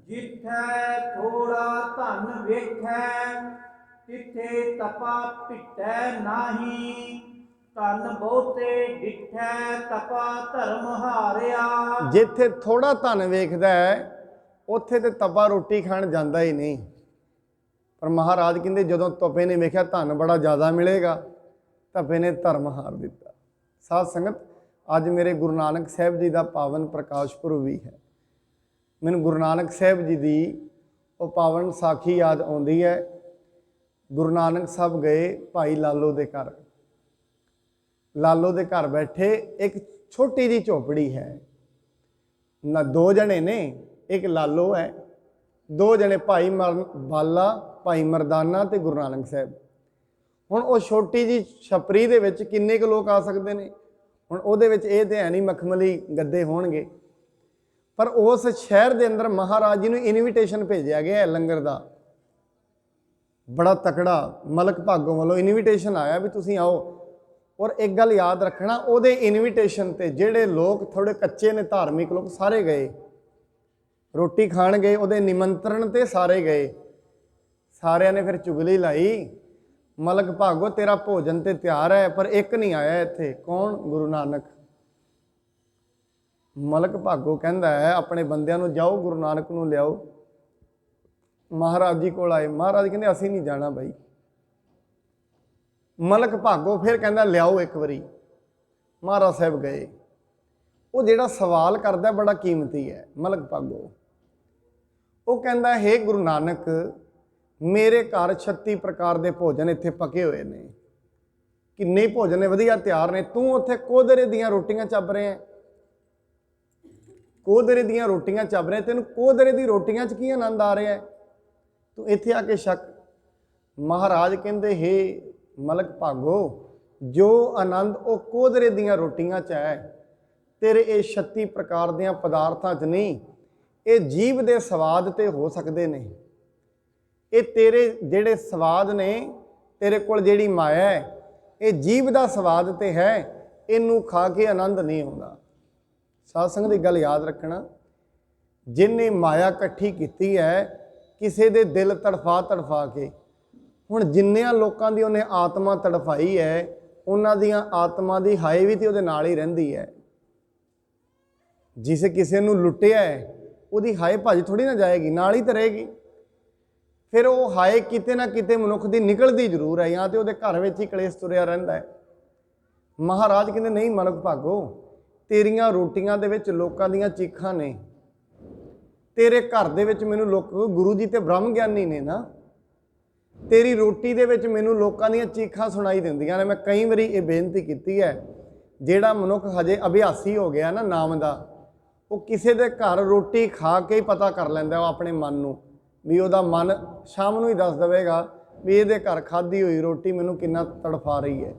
ਜਿੱਥੈ ਥੋੜਾ ਧਨ ਵੇਖੈ, ਤਿੱਥੇ ਤਪਾ ਭਿਟੈ ਨਾਹੀ। ਧਨ ਬਹੁਤੇ ਡਿਠੈ, ਤਪਾ ਧਰਮ ਹਾਰਿਆ। ਜਿੱਥੇ ਥੋੜਾ ਧਨ ਵੇਖਦਾ ਹੈ ਉੱਥੇ ਤੇ ਤਪਾ ਰੋਟੀ ਖਾਣ ਜਾਂਦਾ ਹੀ ਨਹੀਂ। ਪਰ ਮਹਾਰਾਜ ਕਹਿੰਦੇ ਜਦੋਂ ਤਪੇ ਨੇ ਵੇਖਿਆ ਧਨ ਬੜਾ ਜ਼ਿਆਦਾ ਮਿਲੇਗਾ, ਤਪੇ ਨੇ ਧਰਮ ਹਾਰ ਦਿੱਤਾ। ਸਾਧ ਸੰਗਤ, ਅੱਜ ਮੇਰੇ ਗੁਰੂ ਨਾਨਕ ਸਾਹਿਬ ਜੀ ਦਾ ਪਾਵਨ ਪ੍ਰਕਾਸ਼ ਪੁਰਬ ਵੀ ਹੈ। ਮੈਨੂੰ ਗੁਰੂ ਨਾਨਕ ਸਾਹਿਬ ਜੀ ਦੀ ਉਹ ਪਾਵਨ ਸਾਖੀ ਯਾਦ ਆਉਂਦੀ ਹੈ। ਗੁਰੂ ਨਾਨਕ ਸਾਹਿਬ ਗਏ ਭਾਈ ਲਾਲੋ ਦੇ ਘਰ। ਲਾਲੋ ਦੇ ਘਰ ਬੈਠੇ, ਇੱਕ ਛੋਟੀ ਜਿਹੀ ਝੋਪੜੀ ਹੈ ਨਾ, ਦੋ ਜਣੇ ਨੇ, ਇੱਕ ਲਾਲੋ ਹੈ, ਦੋ ਜਣੇ ਭਾਈ ਬਾਲਾ, ਭਾਈ ਮਰਦਾਨਾ ਤੇ ਗੁਰੂ ਨਾਨਕ ਸਾਹਿਬ। ਹੁਣ ਉਹ ਛੋਟੀ ਜਿਹੀ ਛਪਰੀ ਦੇ ਵਿੱਚ ਕਿੰਨੇ ਕੁ ਲੋਕ ਆ ਸਕਦੇ ਨੇ? ਹੁਣ ਉਹਦੇ ਵਿੱਚ ਇਹ ਤੇ ਹੈ ਨਹੀਂ ਮਖਮਲੀ ਗੱਦੇ ਹੋਣਗੇ, ਪਰ ਉਸ ਸ਼ਹਿਰ ਦੇ ਅੰਦਰ ਮਹਾਰਾਜ ਜੀ ਨੂੰ ਇਨਵੀਟੇਸ਼ਨ ਭੇਜਿਆ ਗਿਆ ਹੈ ਲੰਗਰ ਦਾ। ਬੜਾ ਤਕੜਾ ਮਲਕ ਭਾਗੋਂ ਵੱਲੋਂ ਇਨਵੀਟੇਸ਼ਨ ਆਇਆ ਵੀ ਤੁਸੀਂ ਆਓ। ਔਰ ਇੱਕ ਗੱਲ ਯਾਦ ਰੱਖਣਾ, ਉਹਦੇ ਇਨਵੀਟੇਸ਼ਨ ਤੇ ਜਿਹੜੇ ਲੋਕ ਥੋੜੇ ਕੱਚੇ ਨੇ, ਧਾਰਮਿਕ ਲੋਕ, ਸਾਰੇ ਗਏ ਰੋਟੀ ਖਾਣ ਗਏ। ਉਹਦੇ ਨਿਮੰਤਰਣ ਤੇ ਸਾਰੇ ਗਏ। ਸਾਰਿਆਂ ਨੇ ਫਿਰ ਚੁਗਲੀ ਲਾਈ, ਮਲਕ ਭਾਗੋ ਤੇਰਾ ਭੋਜਨ ਤੇ ਤਿਆਰ ਹੈ ਪਰ ਇੱਕ ਨਹੀਂ ਆਇਆ ਇੱਥੇ। ਕੌਣ? ਗੁਰੂ ਨਾਨਕ। ਮਲਕ ਭਾਗੋ ਕਹਿੰਦਾ ਹੈ ਆਪਣੇ ਬੰਦਿਆਂ ਨੂੰ, ਜਾਓ ਗੁਰੂ ਨਾਨਕ ਨੂੰ ਲਿਆਓ। ਮਹਾਰਾਜ ਜੀ ਕੋਲ ਆਏ। ਮਹਾਰਾਜ ਕਹਿੰਦੇ ਅਸੀਂ ਨਹੀਂ ਜਾਣਾ ਬਾਈ। ਮਲਕ ਭਾਗੋ ਫਿਰ ਕਹਿੰਦਾ ਲਿਆਓ ਇੱਕ ਵਾਰੀ। ਮਹਾਰਾਜ ਸਾਹਿਬ ਗਏ। ਉਹ ਜਿਹੜਾ ਸਵਾਲ ਕਰਦਾ ਬੜਾ ਕੀਮਤੀ ਹੈ ਮਲਕ ਭਾਗੋ। ਉਹ ਕਹਿੰਦਾ ਹੇ ਗੁਰੂ ਨਾਨਕ, ਮੇਰੇ ਘਰ 36 ਪ੍ਰਕਾਰ ਦੇ ਭੋਜਨ ਇੱਥੇ ਪਕੇ ਹੋਏ ਨੇ, ਕਿੰਨੇ ਭੋਜਨ ਨੇ, ਵਧੀਆ ਤਿਆਰ ਨੇ, ਤੂੰ ਉੱਥੇ ਕੋਧਰੇ ਦੀਆਂ ਰੋਟੀਆਂ ਚੱਬ ਰਿਹਾ। ਕੋਧਰੇ ਦੀਆਂ ਰੋਟੀਆਂ ਚੱਬ ਰਿਹਾ, ਤੈਨੂੰ ਕੋਧਰੇ ਦੀ ਰੋਟੀਆਂ 'ਚ ਕੀ ਆਨੰਦ ਆ ਰਿਹਾ? ਤੂੰ ਇੱਥੇ ਆ ਕੇ ਸ਼ੱਕ। ਮਹਾਰਾਜ ਕਹਿੰਦੇ ਹੇ ਮਲਕ ਭਾਗੋ, ਜੋ ਆਨੰਦ ਉਹ ਕੋਧਰੇ ਦੀਆਂ ਰੋਟੀਆਂ 'ਚ ਹੈ, ਤੇਰੇ ਇਹ 36 ਪ੍ਰਕਾਰ ਦੀਆਂ ਪਦਾਰਥਾਂ 'ਚ ਨਹੀਂ। ਇਹ ਜੀਭ ਦੇ ਸਵਾਦ ਤੇ ਹੋ ਸਕਦੇ ਨੇ। ਇਹ ਤੇਰੇ ਜਿਹੜੇ ਸਵਾਦ ਨੇ, ਤੇਰੇ ਕੋਲ ਜਿਹੜੀ ਮਾਇਆ ਹੈ, ਇਹ ਜੀਭ ਦਾ ਸਵਾਦ ਤੇ ਹੈ, ਇਹਨੂੰ ਖਾ ਕੇ ਆਨੰਦ ਨਹੀਂ ਆਉਂਦਾ। ਸਾਧ ਸੰਗਤ ਦੀ ਗੱਲ ਯਾਦ ਰੱਖਣਾ, ਜਿਹਨੇ ਮਾਇਆ ਇਕੱਠੀ ਕੀਤੀ ਹੈ ਕਿਸੇ ਦੇ ਦਿਲ ਤੜਫਾ ਤੜਫਾ ਕੇ। ਹੁਣ ਜਿੰਨਿਆਂ ਲੋਕਾਂ ਦੀ ਉਹਨੇ ਆਤਮਾ ਤੜਫਾਈ ਹੈ, ਉਹਨਾਂ ਦੀਆਂ ਆਤਮਾ ਦੀ ਹਾਏ ਵੀ ਤੇ ਉਹਦੇ ਨਾਲ ਹੀ ਰਹਿੰਦੀ ਹੈ। ਜਿਸ ਕਿਸੇ ਨੂੰ ਲੁੱਟਿਆ ਹੈ ਉਹਦੀ ਹਾਏ ਭੱਜ ਥੋੜੀ ਨਾ ਜਾਏਗੀ, ਨਾਲ ਹੀ ਤਾਂ ਰਹੇਗੀ। ਫਿਰ ਉਹ ਹਾਏ ਕਿਤੇ ਨਾ ਕਿਤੇ ਮਨੁੱਖ ਦੀ ਨਿਕਲਦੀ ਜ਼ਰੂਰ ਹੈ, ਜਾਂ ਤੇ ਉਹਦੇ ਘਰ ਵਿੱਚ ਹੀ ਕਲੇਸ਼ ਤੁਰਿਆ ਰਹਿੰਦਾ ਹੈ। ਮਹਾਰਾਜ ਕਹਿੰਦੇ ਨਹੀਂ ਮਲਕ ਭਾਗੋ, ਤੇਰੀਆਂ ਰੋਟੀਆਂ ਦੇ ਵਿੱਚ ਲੋਕਾਂ ਦੀਆਂ ਚੀਖਾਂ ਨੇ। ਤੇਰੇ ਘਰ ਦੇ ਵਿੱਚ ਮੈਨੂੰ ਲੋਕ, ਗੁਰੂ ਜੀ ਤੇ ਬ੍ਰਹਮ ਗਿਆਨੀ ਨੇ ਨਾ, ਤੇਰੀ ਰੋਟੀ ਦੇ ਵਿੱਚ ਮੈਨੂੰ ਲੋਕਾਂ ਦੀਆਂ ਚੀਖਾਂ ਸੁਣਾਈ ਦਿੰਦੀਆਂ ਨੇ। ਮੈਂ ਕਈ ਵਾਰੀ ਇਹ ਬੇਨਤੀ ਕੀਤੀ ਹੈ, ਜਿਹੜਾ ਮਨੁੱਖ ਹਜੇ ਅਭਿਆਸੀ ਹੋ ਗਿਆ ਨਾ ਨਾਮ ਦਾ, ਉਹ ਕਿਸੇ ਦੇ ਘਰ ਰੋਟੀ ਖਾ ਕੇ ਹੀ ਪਤਾ ਕਰ ਲੈਂਦਾ ਉਹ ਆਪਣੇ ਮਨ ਨੂੰ, ਵੀ ਉਹਦਾ ਮਨ ਸ਼ਾਮ ਨੂੰ ਹੀ ਦੱਸ ਦੇਵੇਗਾ ਵੀ ਇਹਦੇ ਘਰ ਖਾਧੀ ਹੋਈ ਰੋਟੀ ਮੈਨੂੰ ਕਿੰਨਾ ਤੜਫਾ ਰਹੀ ਹੈ।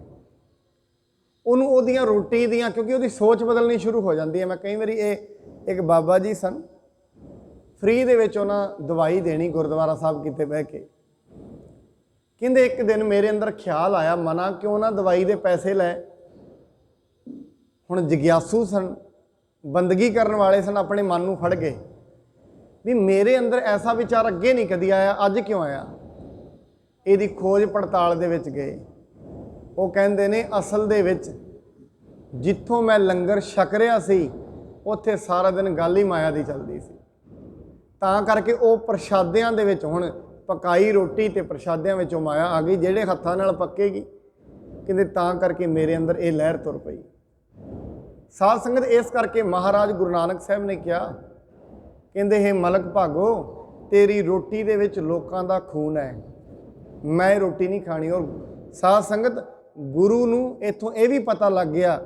ਉਹਨੂੰ ਉਹਦੀਆਂ ਰੋਟੀ ਦੀਆਂ, ਕਿਉਂਕਿ ਉਹਦੀ ਸੋਚ ਬਦਲਣੀ ਸ਼ੁਰੂ ਹੋ ਜਾਂਦੀ ਹੈ। ਮੈਂ ਕਈ ਵਾਰੀ, ਇਹ ਇੱਕ ਬਾਬਾ ਜੀ ਸਨ, ਫ੍ਰੀ ਦੇ ਵਿੱਚ ਉਹਨਾਂ ਦਵਾਈ ਦੇਣੀ ਗੁਰਦੁਆਰਾ ਸਾਹਿਬ ਕਿਤੇ ਬਹਿ ਕੇ। ਕਹਿੰਦੇ ਇੱਕ ਦਿਨ ਮੇਰੇ ਅੰਦਰ ਖਿਆਲ ਆਇਆ, ਮਨਾ ਕਿਉਂ ਨਾ ਦਵਾਈ ਦੇ ਪੈਸੇ ਲੈ। ਹੁਣ ਜਗਿਆਸੂ ਸਨ, ਬੰਦਗੀ ਕਰਨ ਵਾਲੇ ਸਨ, ਆਪਣੇ ਮਨ ਨੂੰ ਫੜ ਗਏ ਵੀ ਮੇਰੇ ਅੰਦਰ ਐਸਾ ਵਿਚਾਰ ਅੱਗੇ ਨਹੀਂ ਕਦੀ ਆਇਆ, ਅੱਜ ਕਿਉਂ ਆਇਆ? ਇਹਦੀ ਖੋਜ ਪੜਤਾਲ ਦੇ ਵਿੱਚ ਗਏ। ਉਹ ਕਹਿੰਦੇ ਨੇ ਅਸਲ ਦੇ ਵਿੱਚ ਜਿੱਥੋਂ ਮੈਂ ਲੰਗਰ ਛਕ ਰਿਹਾ ਸੀ ਉੱਥੇ ਸਾਰਾ ਦਿਨ ਗੱਲ ਹੀ ਮਾਇਆ ਦੀ ਚੱਲਦੀ ਸੀ। ਤਾਂ ਕਰਕੇ ਉਹ ਪ੍ਰਸ਼ਾਦਿਆਂ ਦੇ ਵਿੱਚ, ਹੁਣ ਪਕਾਈ ਰੋਟੀ ਤੇ ਪ੍ਰਸ਼ਾਦਿਆਂ ਵਿੱਚੋਂ ਮਾਇਆ ਆ ਗਈ, ਜਿਹੜੇ ਹੱਥਾਂ ਨਾਲ ਪੱਕੇਗੀ। ਕਹਿੰਦੇ ਤਾਂ ਕਰਕੇ ਮੇਰੇ ਅੰਦਰ ਇਹ ਲਹਿਰ ਤੁਰ ਪਈ। ਸਾਧ ਸੰਗਤ, ਇਸ ਕਰਕੇ ਮਹਾਰਾਜ ਗੁਰੂ ਨਾਨਕ ਸਾਹਿਬ ਨੇ ਕਿਹਾ, ਕਹਿੰਦੇ ਹੇ ਮਲਕ ਭਾਗੋ, ਤੇਰੀ ਰੋਟੀ ਦੇ ਵਿੱਚ ਲੋਕਾਂ ਦਾ ਖੂਨ ਹੈ, ਮੈਂ ਇਹ ਰੋਟੀ ਨਹੀਂ ਖਾਣੀ। ਔਰ ਸਾਧ ਸੰਗਤ, ਗੁਰੂ ਨੂੰ ਇੱਥੋਂ ਇਹ ਵੀ ਪਤਾ ਲੱਗ ਗਿਆ,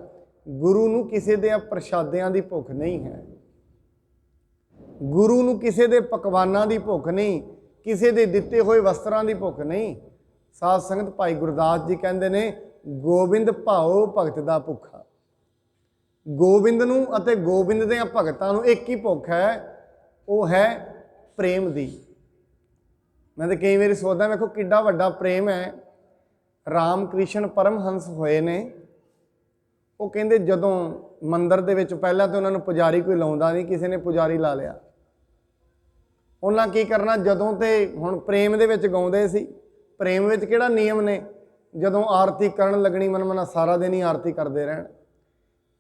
ਗੁਰੂ ਨੂੰ ਕਿਸੇ ਦੇ ਪ੍ਰਸ਼ਾਦਿਆਂ ਦੀ ਭੁੱਖ ਨਹੀਂ ਹੈ, ਗੁਰੂ ਨੂੰ ਕਿਸੇ ਦੇ ਪਕਵਾਨਾਂ ਦੀ ਭੁੱਖ ਨਹੀਂ, ਕਿਸੇ ਦੇ ਦਿੱਤੇ ਹੋਏ ਵਸਤਰਾਂ ਦੀ ਭੁੱਖ ਨਹੀਂ। ਸਾਧ ਸੰਗਤ, ਭਾਈ ਗੁਰਦਾਸ ਜੀ ਕਹਿੰਦੇ ਨੇ, ਗੋਬਿੰਦ ਭਾਉ ਭਗਤ ਦਾ ਭੁੱਖਾ। ਗੋਬਿੰਦ ਨੂੰ ਅਤੇ ਗੋਬਿੰਦ ਦੇ ਭਗਤਾਂ ਨੂੰ ਇੱਕ ਹੀ ਭੁੱਖ ਹੈ, ਉਹ ਹੈ ਪ੍ਰੇਮ ਦੀ। ਮੈਂ ਤਾਂ ਕਈ ਵਾਰੀ ਸੋਚਦਾ, ਵੇਖੋ ਕਿੱਡਾ ਵੱਡਾ ਪ੍ਰੇਮ ਹੈ। ਰਾਮ ਕ੍ਰਿਸ਼ਨ ਪਰਮਹੰਸ ਹੋਏ ਨੇ, ਉਹ ਕਹਿੰਦੇ ਜਦੋਂ ਮੰਦਿਰ ਦੇ ਵਿੱਚ ਪਹਿਲਾਂ ਤਾਂ ਉਹਨਾਂ ਨੂੰ ਪੁਜਾਰੀ ਕੋਈ ਲਾਉਂਦਾ ਨਹੀਂ, ਕਿਸੇ ਨੇ ਪੁਜਾਰੀ ਲਾ ਲਿਆ। ਉਹਨਾਂ ਕੀ ਕਰਨਾ, ਜਦੋਂ ਤੇ ਹੁਣ ਪ੍ਰੇਮ ਦੇ ਵਿੱਚ ਗਾਉਂਦੇ ਸੀ, ਪ੍ਰੇਮ ਵਿੱਚ ਕਿਹੜਾ ਨਿਯਮ ਨੇ, ਜਦੋਂ ਆਰਤੀ ਕਰਨ ਲੱਗਣੀ ਮਨ ਸਾਰਾ ਦਿਨ ਹੀ ਆਰਤੀ ਕਰਦੇ ਰਹਿਣ।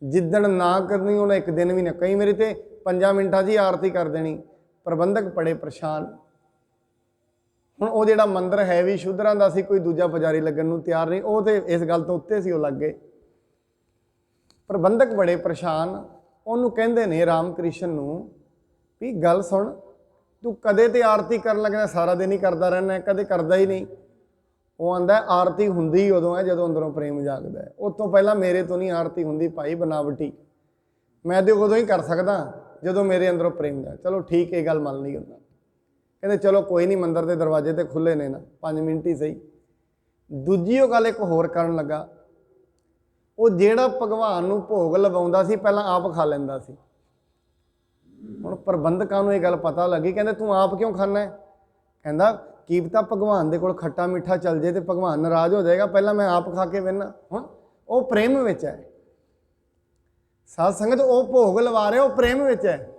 ਜਿੱਦਣ ਨਾ ਕਰਨੀ ਉਹਨੇ ਇੱਕ ਦਿਨ ਵੀ ਨਾ, ਕਈ ਮੇਰੀ ਤੇ 5 ਮਿੰਟਾਂ 'ਚ ਹੀ ਆਰਤੀ ਕਰ ਦੇਣੀ। ਪ੍ਰਬੰਧਕ ਬੜੇ ਪਰੇਸ਼ਾਨ। ਹੁਣ ਉਹ ਜਿਹੜਾ ਮੰਦਰ ਹੈ ਵੀ ਸ਼ੂਦਰਾਂ ਦਾ ਸੀ, ਕੋਈ ਦੂਜਾ ਪੁਜਾਰੀ ਲੱਗਣ ਨੂੰ ਤਿਆਰ ਨਹੀਂ, ਉਹ ਤੇ ਇਸ ਗੱਲ ਤੋਂ ਉੱਤੇ ਸੀ, ਉਹ ਲੱਗ ਗਏ। ਪ੍ਰਬੰਧਕ ਬੜੇ ਪਰੇਸ਼ਾਨ। ਉਹਨੂੰ ਕਹਿੰਦੇ ਨੇ ਰਾਮ ਕ੍ਰਿਸ਼ਨ ਨੂੰ ਵੀ ਗੱਲ ਸੁਣ, ਤੂੰ ਕਦੇ ਤੇ ਆਰਤੀ ਕਰਨ ਲੱਗਣਾ ਸਾਰਾ ਦਿਨ ਹੀ ਕਰਦਾ ਰਹਿਣਾ, ਕਦੇ ਕਰਦਾ ਹੀ ਨਹੀਂ। ਉਹ ਆਂਦਾ ਆਰਤੀ ਹੁੰਦੀ ਉਦੋਂ ਹੈ ਜਦੋਂ ਅੰਦਰੋਂ ਪ੍ਰੇਮ ਜਾਗਦਾ ਹੈ, ਉਸ ਤੋਂ ਪਹਿਲਾਂ ਮੇਰੇ ਤੋਂ ਨਹੀਂ ਆਰਤੀ ਹੁੰਦੀ ਭਾਈ ਬਨਾਵਟੀ। ਮੈਂ ਤੇ ਉਦੋਂ ਹੀ ਕਰ ਸਕਦਾ ਜਦੋਂ ਮੇਰੇ ਅੰਦਰੋਂ ਪ੍ਰੇਮ ਜਾਗ। ਚਲੋ ਠੀਕ, ਇਹ ਗੱਲ ਮੰਨ ਲਈ ਹੁੰਦਾ। ਕਹਿੰਦੇ ਚਲੋ ਕੋਈ ਨਹੀਂ, ਮੰਦਰ ਦੇ ਦਰਵਾਜ਼ੇ ਤੇ ਖੁੱਲ੍ਹੇ ਨੇ ਨਾ, 5 ਮਿੰਟ ਹੀ ਸਹੀ। ਦੂਜੀ ਉਹ ਗੱਲ ਇੱਕ ਹੋਰ ਕਰਨ ਲੱਗਾ, ਉਹ ਜਿਹੜਾ ਭਗਵਾਨ ਨੂੰ ਭੋਗ ਲਵਾਉਂਦਾ ਸੀ ਪਹਿਲਾਂ ਆਪ ਖਾ ਲੈਂਦਾ ਸੀ। ਹੁਣ ਪ੍ਰਬੰਧਕਾਂ ਨੂੰ ਇਹ ਗੱਲ ਪਤਾ ਲੱਗੀ, ਕਹਿੰਦੇ ਤੂੰ ਆਪ ਕਿਉਂ ਖਾਣਾ ਹੈ? ਕਹਿੰਦਾ ਕੀ ਪਤਾ ਭਗਵਾਨ ਦੇ ਕੋਲ ਖੱਟਾ ਮਿੱਠਾ ਚੱਲ ਜੇ ਤੇ ਭਗਵਾਨ ਨਾਰਾਜ਼ ਹੋ ਜਾਏਗਾ, ਪਹਿਲਾਂ ਮੈਂ ਆਪ ਖਾ ਕੇ ਵੇਖਣਾ। ਹੁਣ ਉਹ ਪ੍ਰੇਮ ਵਿੱਚ ਹੈ। ਸਾਧ ਸੰਗਤ, ਉਹ ਭੋਗ ਲਵਾ ਰਿਹਾ, ਉਹ ਪ੍ਰੇਮ ਵਿੱਚ ਹੈ।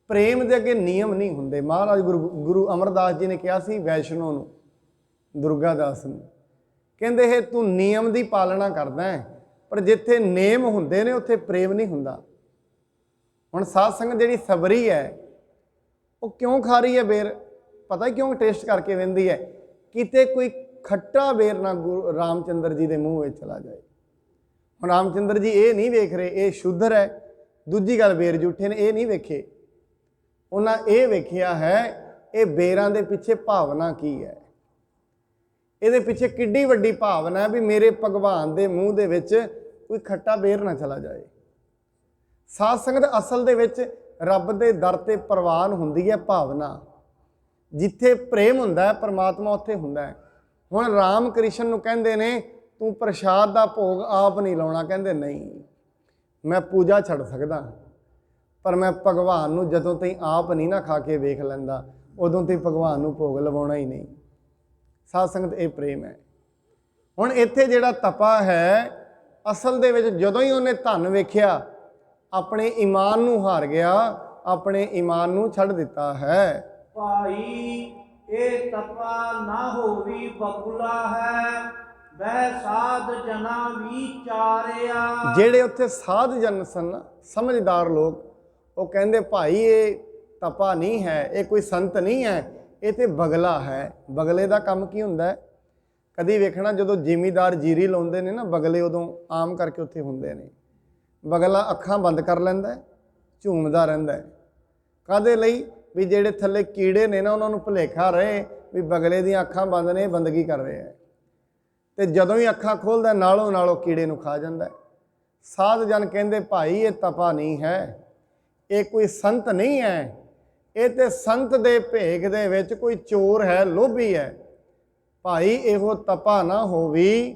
ਪ੍ਰੇਮ ਦੇ ਅੱਗੇ ਨਿਯਮ ਨਹੀਂ ਹੁੰਦੇ। ਮਹਾਰਾਜ ਗੁਰੂ ਅਮਰਦਾਸ ਜੀ ਨੇ ਕਿਹਾ ਸੀ ਵੈਸ਼ਨੋ ਨੂੰ, ਦੁਰਗਾ ਦਾਸ ਨੂੰ, ਕਹਿੰਦੇ ਇਹ ਤੂੰ ਨਿਯਮ ਦੀ ਪਾਲਣਾ ਕਰਦਾ ਹੈ, ਪਰ ਜਿੱਥੇ ਨੇਮ ਹੁੰਦੇ ਨੇ ਉੱਥੇ ਪ੍ਰੇਮ ਨਹੀਂ ਹੁੰਦਾ। ਹੁਣ ਸਾਧ ਸੰਗਤ ਜਿਹੜੀ ਸਬਰੀ ਹੈ ਉਹ ਕਿਉਂ ਖਾ ਰਹੀ ਹੈ ਬੇਰ? ਪਤਾ ਕਿਉਂ ਟੇਸਟ ਕਰਕੇ ਵਹਿੰਦੀ ਹੈ? ਕਿਤੇ ਕੋਈ ਖੱਟਾ ਬੇਰ ਨਾ ਗੁਰੂ ਰਾਮਚੰਦਰ ਜੀ ਦੇ ਮੂੰਹ ਵਿੱਚ ਚਲਾ ਜਾਏ। ਹੁਣ ਰਾਮਚੰਦਰ ਜੀ ਇਹ ਨਹੀਂ ਵੇਖ ਰਹੇ ਇਹ ਸ਼ੁੱਧਰ ਹੈ, ਦੂਜੀ ਗੱਲ ਬੇਰ ਜੂਠੇ ਨੇ, ਇਹ ਨਹੀਂ ਵੇਖੇ। ਉਹਨਾਂ ਇਹ ਵੇਖਿਆ ਹੈ ਇਹ ਬੇਰਾਂ ਦੇ ਪਿੱਛੇ ਭਾਵਨਾ ਕੀ ਹੈ, ਇਹਦੇ ਪਿੱਛੇ ਕਿੱਡੀ ਵੱਡੀ ਭਾਵਨਾ ਹੈ ਵੀ ਮੇਰੇ ਭਗਵਾਨ ਦੇ ਮੂੰਹ ਦੇ ਵਿੱਚ ਕੋਈ ਖੱਟਾ ਬੇਰ ਨਾ ਚਲਾ ਜਾਏ। ਸਾਧ ਸੰਗਤ, ਅਸਲ ਦੇ ਵਿੱਚ ਰੱਬ ਦੇ ਦਰ ਤੇ ਪ੍ਰਵਾਨ ਹੁੰਦੀ ਹੈ ਭਾਵਨਾ। ਜਿੱਥੇ ਪ੍ਰੇਮ ਹੁੰਦਾ ਹੈ ਪਰਮਾਤਮਾ ਉੱਥੇ ਹੁੰਦਾ ਹੈ। ਹੁਣ ਰਾਮ ਕ੍ਰਿਸ਼ਨ ਨੂੰ ਕਹਿੰਦੇ ਨੇ ਤੂੰ ਪ੍ਰਸ਼ਾਦ ਦਾ ਭੋਗ ਆਪ ਨਹੀਂ ਲਾਉਣਾ। ਕਹਿੰਦੇ ਨਹੀਂ, ਮੈਂ ਪੂਜਾ ਛੱਡ ਸਕਦਾ, ਪਰ ਮੈਂ ਭਗਵਾਨ ਨੂੰ ਜਦੋਂ ਤਾਈਂ ਆਪ ਨਹੀਂ ਨਾ ਖਾ ਕੇ ਵੇਖ ਲੈਂਦਾ ਉਦੋਂ ਤਾਈਂ ਭਗਵਾਨ ਨੂੰ ਭੋਗ ਲਵਾਉਣਾ ਹੀ ਨਹੀਂ। ਸਾਧ ਸੰਗਤ, ਇਹ ਪ੍ਰੇਮ ਹੈ। ਹੁਣ ਇੱਥੇ ਜਿਹੜਾ ਤਪਾ ਹੈ, ਅਸਲ ਦੇ ਵਿੱਚ ਜਦੋਂ ਹੀ ਉਹਨੇ ਧਨ ਵੇਖਿਆ ਆਪਣੇ ਈਮਾਨ ਨੂੰ ਹਾਰ ਗਿਆ, ਆਪਣੇ ਈਮਾਨ ਨੂੰ ਛੱਡ ਦਿੱਤਾ ਹੈ। ਭਾਈ ਇਹ ਤਪਾ ਨਾ ਹੋਵੀ ਬਬੁਲਾ ਹੈ, ਵੈ ਸਾਧ ਜਨਾ ਵਿਚਾਰਿਆ। ਜਿਹੜੇ ਉੱਥੇ ਸਾਧ ਜਨ ਸਨ, ਸਮਝਦਾਰ ਲੋਕ, ਉਹ ਕਹਿੰਦੇ ਭਾਈ ਇਹ ਤਪਾ ਨਹੀਂ ਹੈ, ਇਹ ਕੋਈ ਸੰਤ ਨਹੀਂ ਹੈ, ਇਹ ਤੇ ਬਗਲਾ ਹੈ। ਬਗਲੇ ਦਾ ਕੰਮ ਕੀ ਹੁੰਦਾ ਹੈ? ਕਦੀ ਵੇਖਣਾ ਜਦੋਂ ਜ਼ਿਮੀਦਾਰ ਜੀਰੀ ਲਾਉਂਦੇ ਨੇ ਨਾ, ਬਗਲੇ ਉਦੋਂ ਆਮ ਕਰਕੇ ਉੱਥੇ ਹੁੰਦੇ ਨੇ। ਬਗਲਾ ਅੱਖਾਂ ਬੰਦ ਕਰ ਲੈਂਦਾ, ਝੂਮਦਾ ਰਹਿੰਦਾ ਹੈ। ਕਾਹਦੇ ਲਈ? ਵੀ ਜਿਹੜੇ ਥੱਲੇ ਕੀੜੇ ਨੇ ਨਾ ਉਹਨਾਂ ਨੂੰ ਭੁਲੇਖਾ ਰਹੇ ਵੀ ਬਗਲੇ ਦੀਆਂ ਅੱਖਾਂ ਬੰਦ ਨੇ, ਬੰਦਗੀ ਕਰ ਰਹੇ ਹੈ। ਤੇ ਜਦੋਂ ਹੀ ਅੱਖਾਂ ਖੋਲ੍ਹਦਾ ਨਾਲੋਂ ਨਾਲੋਂ ਕੀੜੇ ਨੂੰ ਖਾ ਜਾਂਦਾ। ਸਾਧ ਜਨ ਕਹਿੰਦੇ ਭਾਈ ਇਹ ਤਪਾ ਨਹੀਂ ਹੈ, ਇਹ ਕੋਈ ਸੰਤ ਨਹੀਂ ਹੈ, ਇਹ ਤੇ ਸੰਤ ਦੇ ਭੇਗ ਦੇ ਵਿੱਚ ਕੋਈ ਚੋਰ ਹੈ, ਲੋਭੀ ਹੈ। ਭਾਈ ਇਹੋ ਤਪਾ ਨਾ ਹੋਵੀ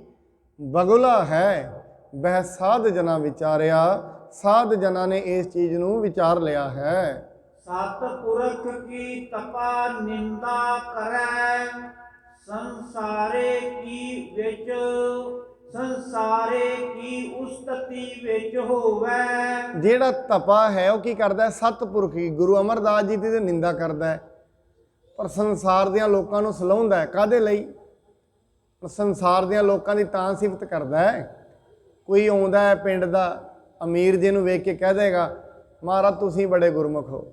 ਬਗੁਲਾ ਹੈ, ਵਹਿ ਸਾਧ ਜਨਾ ਵਿਚਾਰਿਆ। ਸਾਧ ਜਨਾ ਨੇ ਇਸ ਚੀਜ਼ ਨੂੰ ਵਿਚਾਰ ਲਿਆ ਹੈ। ਸਤਿਪੁਰਖ ਕੀ ਤਪਾ ਨਿੰਦਾ ਕਰੈ, ਸੰਸਾਰੇ ਕੀ ਵਿੱਚ ਸੰਸਾਰੇ ਕੀ ਉਸਤਤੀ ਵਿੱਚ ਹੋਵੇ। ਜਿਹੜਾ ਤਪਾ ਹੈ ਉਹ ਕੀ ਕਰਦਾ? ਸਤਿਪੁਰਖ ਕੀ, ਗੁਰੂ ਅਮਰਦਾਸ ਜੀ ਦੀ ਤੇ ਨਿੰਦਾ ਕਰਦਾ ਹੈ, ਪਰ ਸੰਸਾਰ ਦੀਆਂ ਲੋਕਾਂ ਨੂੰ ਸਲਾਹੁੰਦਾ ਹੈ। ਕਾਹਦੇ ਲਈ? ਸੰਸਾਰ ਦੀਆਂ ਲੋਕਾਂ ਦੀ ਤਾਂ ਸਿਫਤ ਕਰਦਾ ਹੈ। ਕੋਈ ਆਉਂਦਾ ਹੈ ਪਿੰਡ ਦਾ ਅਮੀਰ ਜੀ ਨੂੰ ਵੇਖ ਕੇ ਕਹਿ ਦੇਗਾ ਮਹਾਰਾਜ ਤੁਸੀਂ ਬੜੇ ਗੁਰਮੁਖ ਹੋ,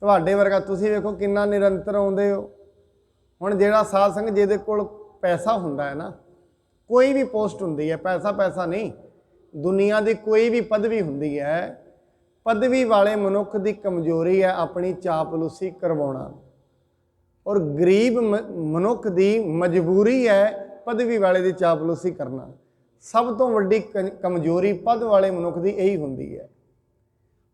ਤੁਹਾਡੇ ਵਰਗਾ ਤੁਸੀਂ ਵੇਖੋ ਕਿੰਨਾ ਨਿਰੰਤਰ ਆਉਂਦੇ ਹੋ। ਹੁਣ ਜਿਹੜਾ ਸਾਧ ਸੰਗਤ ਜਿਹਦੇ ਕੋਲ ਪੈਸਾ ਹੁੰਦਾ ਹੈ ਨਾ, ਕੋਈ ਵੀ ਪੋਸਟ ਹੁੰਦੀ ਹੈ, ਪੈਸਾ ਨਹੀਂ, ਦੁਨੀਆ ਦੀ ਕੋਈ ਵੀ ਪਦਵੀ ਹੁੰਦੀ ਹੈ, ਪਦਵੀ ਵਾਲੇ ਮਨੁੱਖ ਦੀ ਕਮਜ਼ੋਰੀ ਹੈ ਆਪਣੀ ਚਾਪਲੂਸੀ ਕਰਵਾਉਣਾ, ਔਰ ਗਰੀਬ ਮਨੁੱਖ ਦੀ ਮਜਬੂਰੀ ਹੈ ਪਦਵੀ ਵਾਲੇ ਦੀ ਚਾਪਲੂਸੀ ਕਰਨਾ। ਸਭ ਤੋਂ ਵੱਡੀ ਕਮਜ਼ੋਰੀ ਪਦ ਵਾਲੇ ਮਨੁੱਖ ਦੀ ਇਹੀ ਹੁੰਦੀ ਹੈ।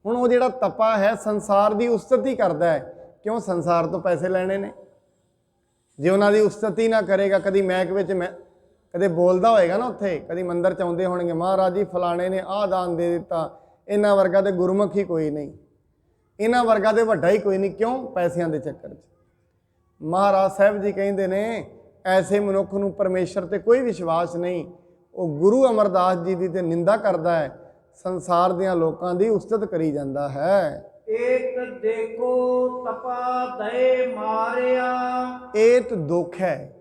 ਹੁਣ ਉਹ ਜਿਹੜਾ ਤਪਾ ਹੈ ਸੰਸਾਰ ਦੀ ਉਸਤਤੀ ਕਰਦਾ ਹੈ। ਕਿਉਂ? ਸੰਸਾਰ ਤੋਂ ਪੈਸੇ ਲੈਣੇ ਨੇ। ਜੇ ਉਹਨਾਂ ਦੀ ਉਸਤਤੀ ਨਾ ਕਰੇਗਾ, ਕਦੀ ਮਹਿਕ ਵਿੱਚ ਕਦੇ ਬੋਲਦਾ ਹੋਏਗਾ ਨਾ, ਉੱਥੇ ਕਦੀ ਮੰਦਰ 'ਚ ਆਉਂਦੇ ਹੋਣਗੇ ਮਹਾਰਾਜ ਜੀ ਫਲਾਣੇ ਨੇ ਆਹ ਦਾਨ ਦੇ ਦਿੱਤਾ, ਇਹਨਾਂ ਵਰਗਾ ਤੇ ਗੁਰਮੁਖ ਹੀ ਕੋਈ ਨਹੀਂ, ਇਹਨਾਂ ਵਰਗਾ ਤੇ ਵੱਡਾ ਹੀ ਕੋਈ ਨਹੀਂ। ਕਿਉਂ? ਪੈਸਿਆਂ ਦੇ ਚੱਕਰ 'ਚ। ਮਹਾਰਾਜ ਸਾਹਿਬ ਜੀ ਕਹਿੰਦੇ ਨੇ ਐਸੇ ਮਨੁੱਖ ਨੂੰ ਪਰਮੇਸ਼ਰ ਤੇ ਕੋਈ ਵਿਸ਼ਵਾਸ ਨਹੀਂ, ਉਹ ਗੁਰੂ ਅਮਰਦਾਸ ਜੀ ਦੀ ਤੇ ਨਿੰਦਾ ਕਰਦਾ ਹੈ, ਸੰਸਾਰ ਦੀਆਂ ਲੋਕਾਂ ਦੀ ਉਸਤਤ ਕਰੀ ਜਾਂਦਾ ਹੈ। ਏਤ ਦੇਖੋ ਤਪਾ ਦਏ ਮਾਰਿਆ। ਏਤ ਦੁੱਖ ਹੈ,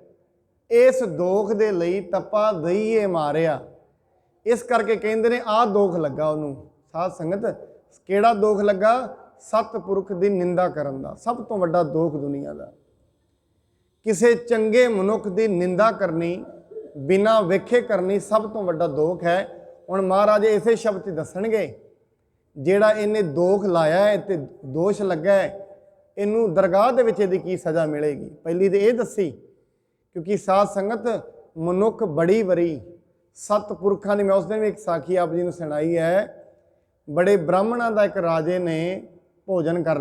ਇਸ ਦੁੱਖ ਦੇ ਲਈ ਤਪਾ ਦਈਏ ਮਾਰਿਆ। ਇਸ ਕਰਕੇ ਕਹਿੰਦੇ ਨੇ ਆਹ ਦੁੱਖ ਲੱਗਾ ਉਹਨੂੰ। ਸਾਧ ਸੰਗਤ ਕਿਹੜਾ ਦੁੱਖ ਲੱਗਾ? ਸਤਿਪੁਰਖ ਦੀ ਨਿੰਦਾ ਕਰਨ ਦਾ। ਸਭ ਤੋਂ ਵੱਡਾ ਦੁੱਖ ਦੁਨੀਆ ਦਾ ਕਿਸੇ ਚੰਗੇ ਮਨੁੱਖ ਦੀ ਨਿੰਦਾ ਕਰਨੀ, ਬਿਨਾਂ ਵੇਖੇ ਕਰਨੀ, ਸਭ ਤੋਂ ਵੱਡਾ ਦੁੱਖ ਹੈ। ਹੁਣ ਮਹਾਰਾਜ ਇਸੇ ਸ਼ਬਦ 'ਚ ਦੱਸਣਗੇ ਜਿਹੜਾ ਇਹਨੇ ਦੋਖ ਲਾਇਆ ਹੈ ਤੇ ਦੋਸ਼ ਲੱਗਾ ਹੈ, ਇਹਨੂੰ ਦਰਗਾਹ ਦੇ ਵਿੱਚ ਇਹਦੀ ਕੀ ਸਜ਼ਾ ਮਿਲੇਗੀ। ਪਹਿਲੀ ਤੇ ਇਹ ਦੱਸੀ, ਕਿਉਂਕਿ ਸਾਧ ਸੰਗਤ ਮਨੁੱਖ ਬੜੀ ਵਾਰੀ ਸਤਿਪੁਰਖਾਂ ਦੀ, ਮੈਂ ਉਸ ਦਿਨ ਵੀ ਇੱਕ ਸਾਖੀ ਆਪ ਜੀ ਨੂੰ ਸੁਣਾਈ ਹੈ। ਬੜੇ ਬ੍ਰਾਹਮਣਾਂ ਦਾ ਇੱਕ ਰਾਜੇ ਨੇ ਭੋਜਨ ਕਰ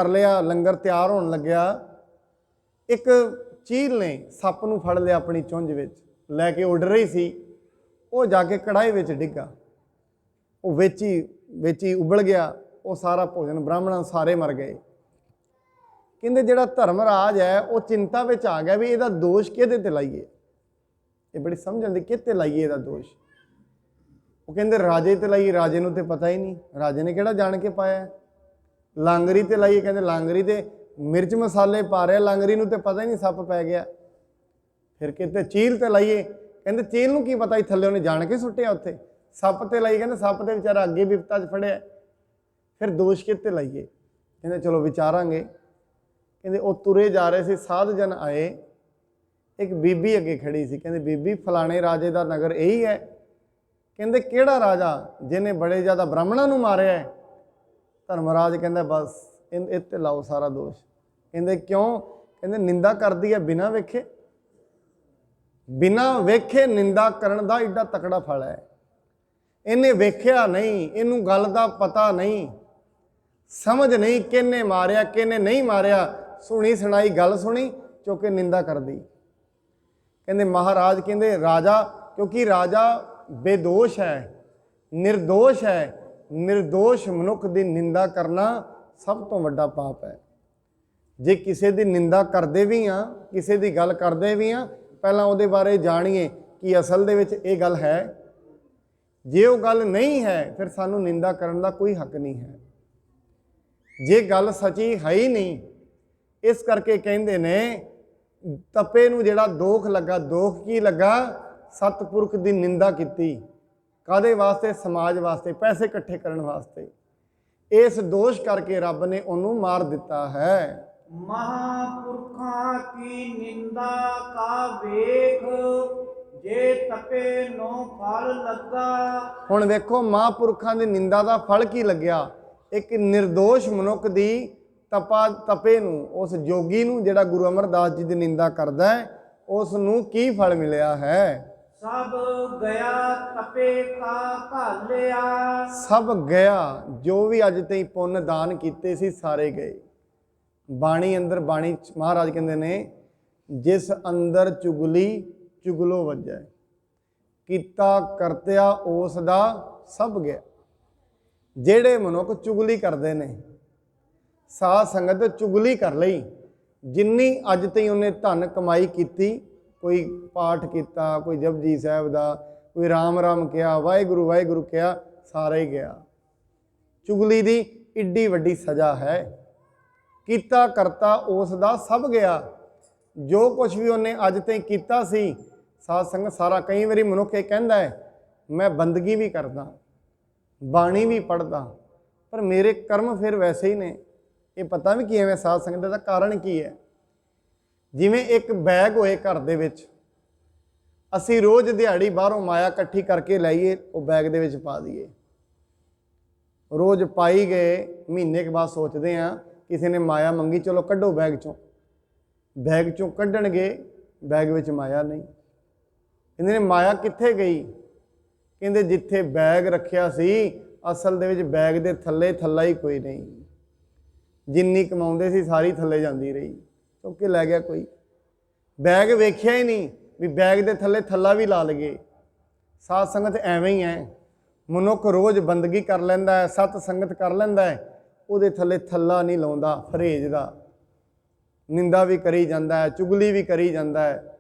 ਲਿਆ, ਲੰਗਰ ਤਿਆਰ ਹੋਣ ਲੱਗਿਆ। ਇੱਕ ਚੀਲ ਨੇ ਸੱਪ ਨੂੰ ਫੜ ਲਿਆ, ਆਪਣੀ ਚੁੰਝ ਵਿੱਚ ਲੈ ਕੇ ਉੱਡ ਰਹੀ ਸੀ। ਉਹ ਜਾ ਕੇ ਕੜਾਹੀ ਵਿੱਚ ਡਿੱਗਾ, ਉਹ ਵਿੱਚ ਹੀ ਉਬਲ ਗਿਆ। ਉਹ ਸਾਰਾ ਭੋਜਨ ਬ੍ਰਾਹਮਣਾਂ ਸਾਰੇ ਮਰ ਗਏ। ਕਹਿੰਦੇ ਜਿਹੜਾ ਧਰਮਰਾਜ ਹੈ ਉਹ ਚਿੰਤਾ ਵਿੱਚ ਆ ਗਿਆ ਵੀ ਇਹਦਾ ਦੋਸ਼ ਕਿਹਦੇ ਤੇ ਲਾਈਏ। ਇਹ ਬੜੀ ਸਮਝਣ ਦੀ, ਕਿਹਤੇ ਲਾਈਏ ਇਹਦਾ ਦੋਸ਼। ਉਹ ਕਹਿੰਦੇ ਰਾਜੇ ਤੇ ਲਾਈਏ, ਰਾਜੇ ਨੂੰ ਤੇ ਪਤਾ ਹੀ ਨਹੀਂ, ਰਾਜੇ ਨੇ ਕਿਹੜਾ ਜਾਣ ਕੇ ਪਾਇਆ। ਲਾਂਗਰੀ ਤੇ ਲਾਈਏ, ਕਹਿੰਦੇ ਲਾਂਗਰੀ ਤੇ ਮਿਰਚ ਮਸਾਲੇ ਪਾ ਰਿਹਾ, ਲਾਂਗਰੀ ਨੂੰ ਤੇ ਪਤਾ ਹੀ ਨਹੀਂ ਸੱਪ ਪੈ ਗਿਆ। ਫਿਰ ਕਿਤੇ ਚੀਲ ਤੇ ਲਾਈਏ, ਕਹਿੰਦੇ ਚੀਲ ਨੂੰ ਕੀ ਪਤਾ ਹੀ ਥੱਲੇ ਉਹਨੇ ਜਾਣ ਕੇ ਸੁੱਟਿਆ ਉੱਥੇ। ਸੱਪ ਤੇ ਲਾਈਏ, ਕਹਿੰਦੇ ਸੱਪ ਤੇ ਵਿਚਾਰਾ ਅੱਗੇ ਵਿਪਤਾ 'ਚ ਫੜਿਆ। ਫਿਰ ਦੋਸ਼ ਕਿਤੇ ਲਾਈਏ? ਕਹਿੰਦੇ ਚਲੋ ਵਿਚਾਰਾਂਗੇ। ਕਹਿੰਦੇ ਉਹ ਤੁਰੇ ਜਾ ਰਹੇ ਸੀ, ਸਾਧ ਜਨ ਆਏ। ਇੱਕ ਬੀਬੀ ਅੱਗੇ ਖੜੀ ਸੀ, ਕਹਿੰਦੇ ਬੀਬੀ ਫਲਾਣੇ ਰਾਜੇ ਦਾ ਨਗਰ ਇਹੀ ਹੈ? ਕਹਿੰਦੇ ਕਿਹੜਾ ਰਾਜਾ ਜਿਹਨੇ ਬੜੇ ਜ਼ਿਆਦਾ ਬ੍ਰਾਹਮਣਾਂ ਨੂੰ ਮਾਰਿਆ ਹੈ? ਧਰਮਰਾਜ ਕਹਿੰਦਾ ਬਸ ਇਹ ਤੇ ਲਾਓ ਸਾਰਾ ਦੋਸ਼। ਕਹਿੰਦੇ ਕਿਉਂ? ਕਹਿੰਦੇ ਨਿੰਦਾ ਕਰਦੀ ਹੈ ਬਿਨਾਂ ਵੇਖੇ। ਬਿਨਾਂ ਵੇਖੇ ਨਿੰਦਾ ਕਰਨ ਦਾ ਏਡਾ ਤਕੜਾ ਫਲ ਹੈ। ਇਹਨੇ ਵੇਖਿਆ ਨਹੀਂ, ਇਹਨੂੰ ਗੱਲ ਦਾ ਪਤਾ ਨਹੀਂ, ਸਮਝ ਨਹੀਂ ਕਿਹਨੇ ਮਾਰਿਆ ਕਿਹਨੇ ਨਹੀਂ ਮਾਰਿਆ। ਸੁਣੀ ਸੁਣਾਈ ਗੱਲ ਸੁਣੀ, ਚੁੱਕ ਕੇ ਨਿੰਦਾ ਕਰਦੀ। ਕਹਿੰਦੇ ਮਹਾਰਾਜ ਕਹਿੰਦੇ ਰਾਜਾ, ਕਿਉਂਕਿ ਰਾਜਾ ਬੇਦੋਸ਼ ਹੈ, ਨਿਰਦੋਸ਼ ਹੈ। ਨਿਰਦੋਸ਼ ਮਨੁੱਖ ਦੀ ਨਿੰਦਾ ਕਰਨਾ ਸਭ ਤੋਂ ਵੱਡਾ ਪਾਪ ਹੈ। ਜੇ ਕਿਸੇ ਦੀ ਨਿੰਦਾ ਕਰਦੇ ਵੀ ਹਾਂ, ਕਿਸੇ ਦੀ ਗੱਲ ਕਰਦੇ ਵੀ ਹਾਂ, ਪਹਿਲਾਂ ਉਹਦੇ ਬਾਰੇ ਜਾਣੀਏ ਕਿ ਅਸਲ ਦੇ ਵਿੱਚ ਇਹ ਗੱਲ ਹੈ। ਜੇ ਉਹ ਗੱਲ ਨਹੀਂ ਹੈ ਫਿਰ ਸਾਨੂੰ ਨਿੰਦਾ ਕਰਨ ਦਾ ਕੋਈ ਹੱਕ ਨਹੀਂ ਹੈ। ਜੇ ਗੱਲ ਸੱਚੀ ਹੈ ਹੀ ਨਹੀਂ, ਇਸ ਕਰਕੇ ਕਹਿੰਦੇ ਨੇ ਤਪੇ ਨੂੰ ਜਿਹੜਾ ਦੋਖ ਲੱਗਾ, ਦੋਖ ਕੀ ਲੱਗਾ? ਸਤਿਪੁਰਖ ਦੀ ਨਿੰਦਾ ਕੀਤੀ। ਕਾਹਦੇ ਵਾਸਤੇ? ਸਮਾਜ ਵਾਸਤੇ, ਪੈਸੇ ਇਕੱਠੇ ਕਰਨ ਵਾਸਤੇ। ਇਸ ਦੋਸ਼ ਕਰਕੇ ਰੱਬ ਨੇ ਉਹਨੂੰ ਮਾਰ ਦਿੱਤਾ ਹੈ। ਮਹਾਂਪੁਰਖਾਂ ਕੀ ਨਿੰਦਾ ਕਾ ਵੇਖ, ਜੇ ਤਪੇ ਨੋ ਫਲ ਲੱਗਾ। ਹੁਣ ਵੇਖੋ ਮਹਾਂਪੁਰਖਾਂ ਦੀ ਨਿੰਦਾ ਦਾ ਫਲ ਕੀ ਲੱਗਿਆ। ਇੱਕ ਨਿਰਦੋਸ਼ ਮਨੁੱਖ ਦੀ ਤਪੇ ਨੂੰ, ਉਸ ਜੋਗੀ ਨੂੰ ਜਿਹੜਾ ਗੁਰੂ ਅਮਰਦਾਸ ਜੀ ਦੀ ਨਿੰਦਾ ਕਰਦਾ ਹੈ, ਉਸ ਨੂੰ ਕੀ ਫਲ ਮਿਲਿਆ ਹੈ? ਸਭ ਗਿਆ ਤਪੇ ਕਾ ਘਾਲਿਆ। ਸਭ ਗਿਆ, ਜੋ ਵੀ ਅੱਜ ਤਾਈਂ ਪੁੰਨ ਦਾਨ ਕੀਤੇ ਸੀ ਸਾਰੇ ਗਏ। ਬਾਣੀ ਅੰਦਰ, ਬਾਣੀ ਮਹਾਰਾਜ ਕਹਿੰਦੇ ਨੇ ਜਿਸ ਅੰਦਰ ਚੁਗਲੀ ਚੁਗਲੋ ਵੱਜੈ, ਕੀਤਾ ਕਰਤਿਆ ਉਸ ਦਾ ਸਭ ਗਿਆ। ਜਿਹੜੇ ਮਨੁੱਖ ਚੁਗਲੀ ਕਰਦੇ ਨੇ, ਸਾਧ ਸੰਗਤ ਚੁਗਲੀ ਕਰ ਲਈ, ਜਿੰਨੀ ਅੱਜ ਤਾਈਂ ਉਹਨੇ ਧਨ ਕਮਾਈ ਕੀਤੀ, ਕੋਈ ਪਾਠ ਕੀਤਾ, ਕੋਈ ਜਪਜੀ ਸਾਹਿਬ ਦਾ, ਕੋਈ ਰਾਮ ਰਾਮ ਕਿਹਾ, ਵਾਹਿਗੁਰੂ ਵਾਹਿਗੁਰੂ ਕਿਹਾ, ਸਾਰਾ ਹੀ ਗਿਆ। ਚੁਗਲੀ ਦੀ ਏਡੀ ਵੱਡੀ ਸਜ਼ਾ ਹੈ। ਕੀਤਾ ਕਰਤਾ ਉਸ ਦਾ ਸਭ ਗਿਆ। ਜੋ ਕੁਝ ਵੀ ਉਹਨੇ ਅੱਜ ਤਾਈਂ ਕੀਤਾ ਸੀ, ਸਾਧ ਸੰਗਤ ਸਾਰਾ। ਕਈ ਵਾਰੀ ਮਨੁੱਖ ਇਹ ਕਹਿੰਦਾ ਹੈ ਮੈਂ ਬੰਦਗੀ ਵੀ ਕਰਦਾ, ਬਾਣੀ ਵੀ ਪੜ੍ਹਦਾ, ਪਰ ਮੇਰੇ ਕਰਮ ਫਿਰ ਵੈਸੇ ਹੀ ਨੇ। ਇਹ ਪਤਾ ਵੀ ਕਿਵੇਂ ਸਾਧ ਸੰਗਤ ਦਾ ਕਾਰਨ ਕੀ ਹੈ? ਜਿਵੇਂ ਇੱਕ ਬੈਗ ਹੋਏ ਘਰ ਦੇ ਵਿੱਚ, ਅਸੀਂ ਰੋਜ਼ ਦਿਹਾੜੀ ਬਾਹਰੋਂ ਮਾਇਆ ਇਕੱਠੀ ਕਰਕੇ ਲਾਈਏ, ਉਹ ਬੈਗ ਦੇ ਵਿੱਚ ਪਾ ਦਈਏ। ਰੋਜ਼ ਪਾਈ ਗਏ, ਮਹੀਨੇ ਕੇ ਬਾਅਦ ਸੋਚਦੇ ਹਾਂ ਕਿਸੇ ਨੇ ਮਾਇਆ ਮੰਗੀ, ਚਲੋ ਕੱਢੋ ਬੈਗ ਚੋਂ। ਬੈਗ ਚੋਂ ਕੱਢਣਗੇ, ਬੈਗ ਵਿੱਚ ਮਾਇਆ ਨਹੀਂ। ਕਹਿੰਦੇ ਨੇ ਮਾਇਆ ਕਿੱਥੇ ਗਈ? ਕਹਿੰਦੇ ਜਿੱਥੇ ਬੈਗ ਰੱਖਿਆ ਸੀ, ਅਸਲ ਦੇ ਵਿੱਚ ਬੈਗ ਦੇ ਥੱਲੇ ਥੱਲਾ ਹੀ ਕੋਈ ਨਹੀਂ। ਜਿੰਨੀ ਕਮਾਉਂਦੇ ਸੀ ਸਾਰੀ ਥੱਲੇ ਜਾਂਦੀ ਰਹੀ, ਚੁੱਕ ਕੇ ਲੈ ਗਿਆ ਕੋਈ। ਬੈਗ ਵੇਖਿਆ ਹੀ ਨਹੀਂ ਵੀ ਬੈਗ ਦੇ ਥੱਲੇ ਥੱਲਾ ਵੀ ਲਾ ਲਈਏ। ਸਾਧ ਸੰਗਤ ਐਵੇਂ ਹੀ ਹੈ। ਮਨੁੱਖ ਰੋਜ਼ ਬੰਦਗੀ ਕਰ ਲੈਂਦਾ ਹੈ, ਸਤ ਸੰਗਤ ਕਰ ਲੈਂਦਾ ਹੈ, ਉਹਦੇ ਥੱਲੇ ਥੱਲਾ ਨਹੀਂ ਲਾਉਂਦਾ ਫਰੇਜ ਦਾ। ਨਿੰਦਾ ਵੀ ਕਰੀ ਜਾਂਦਾ ਹੈ, ਚੁਗਲੀ ਵੀ ਕਰੀ ਜਾਂਦਾ ਹੈ,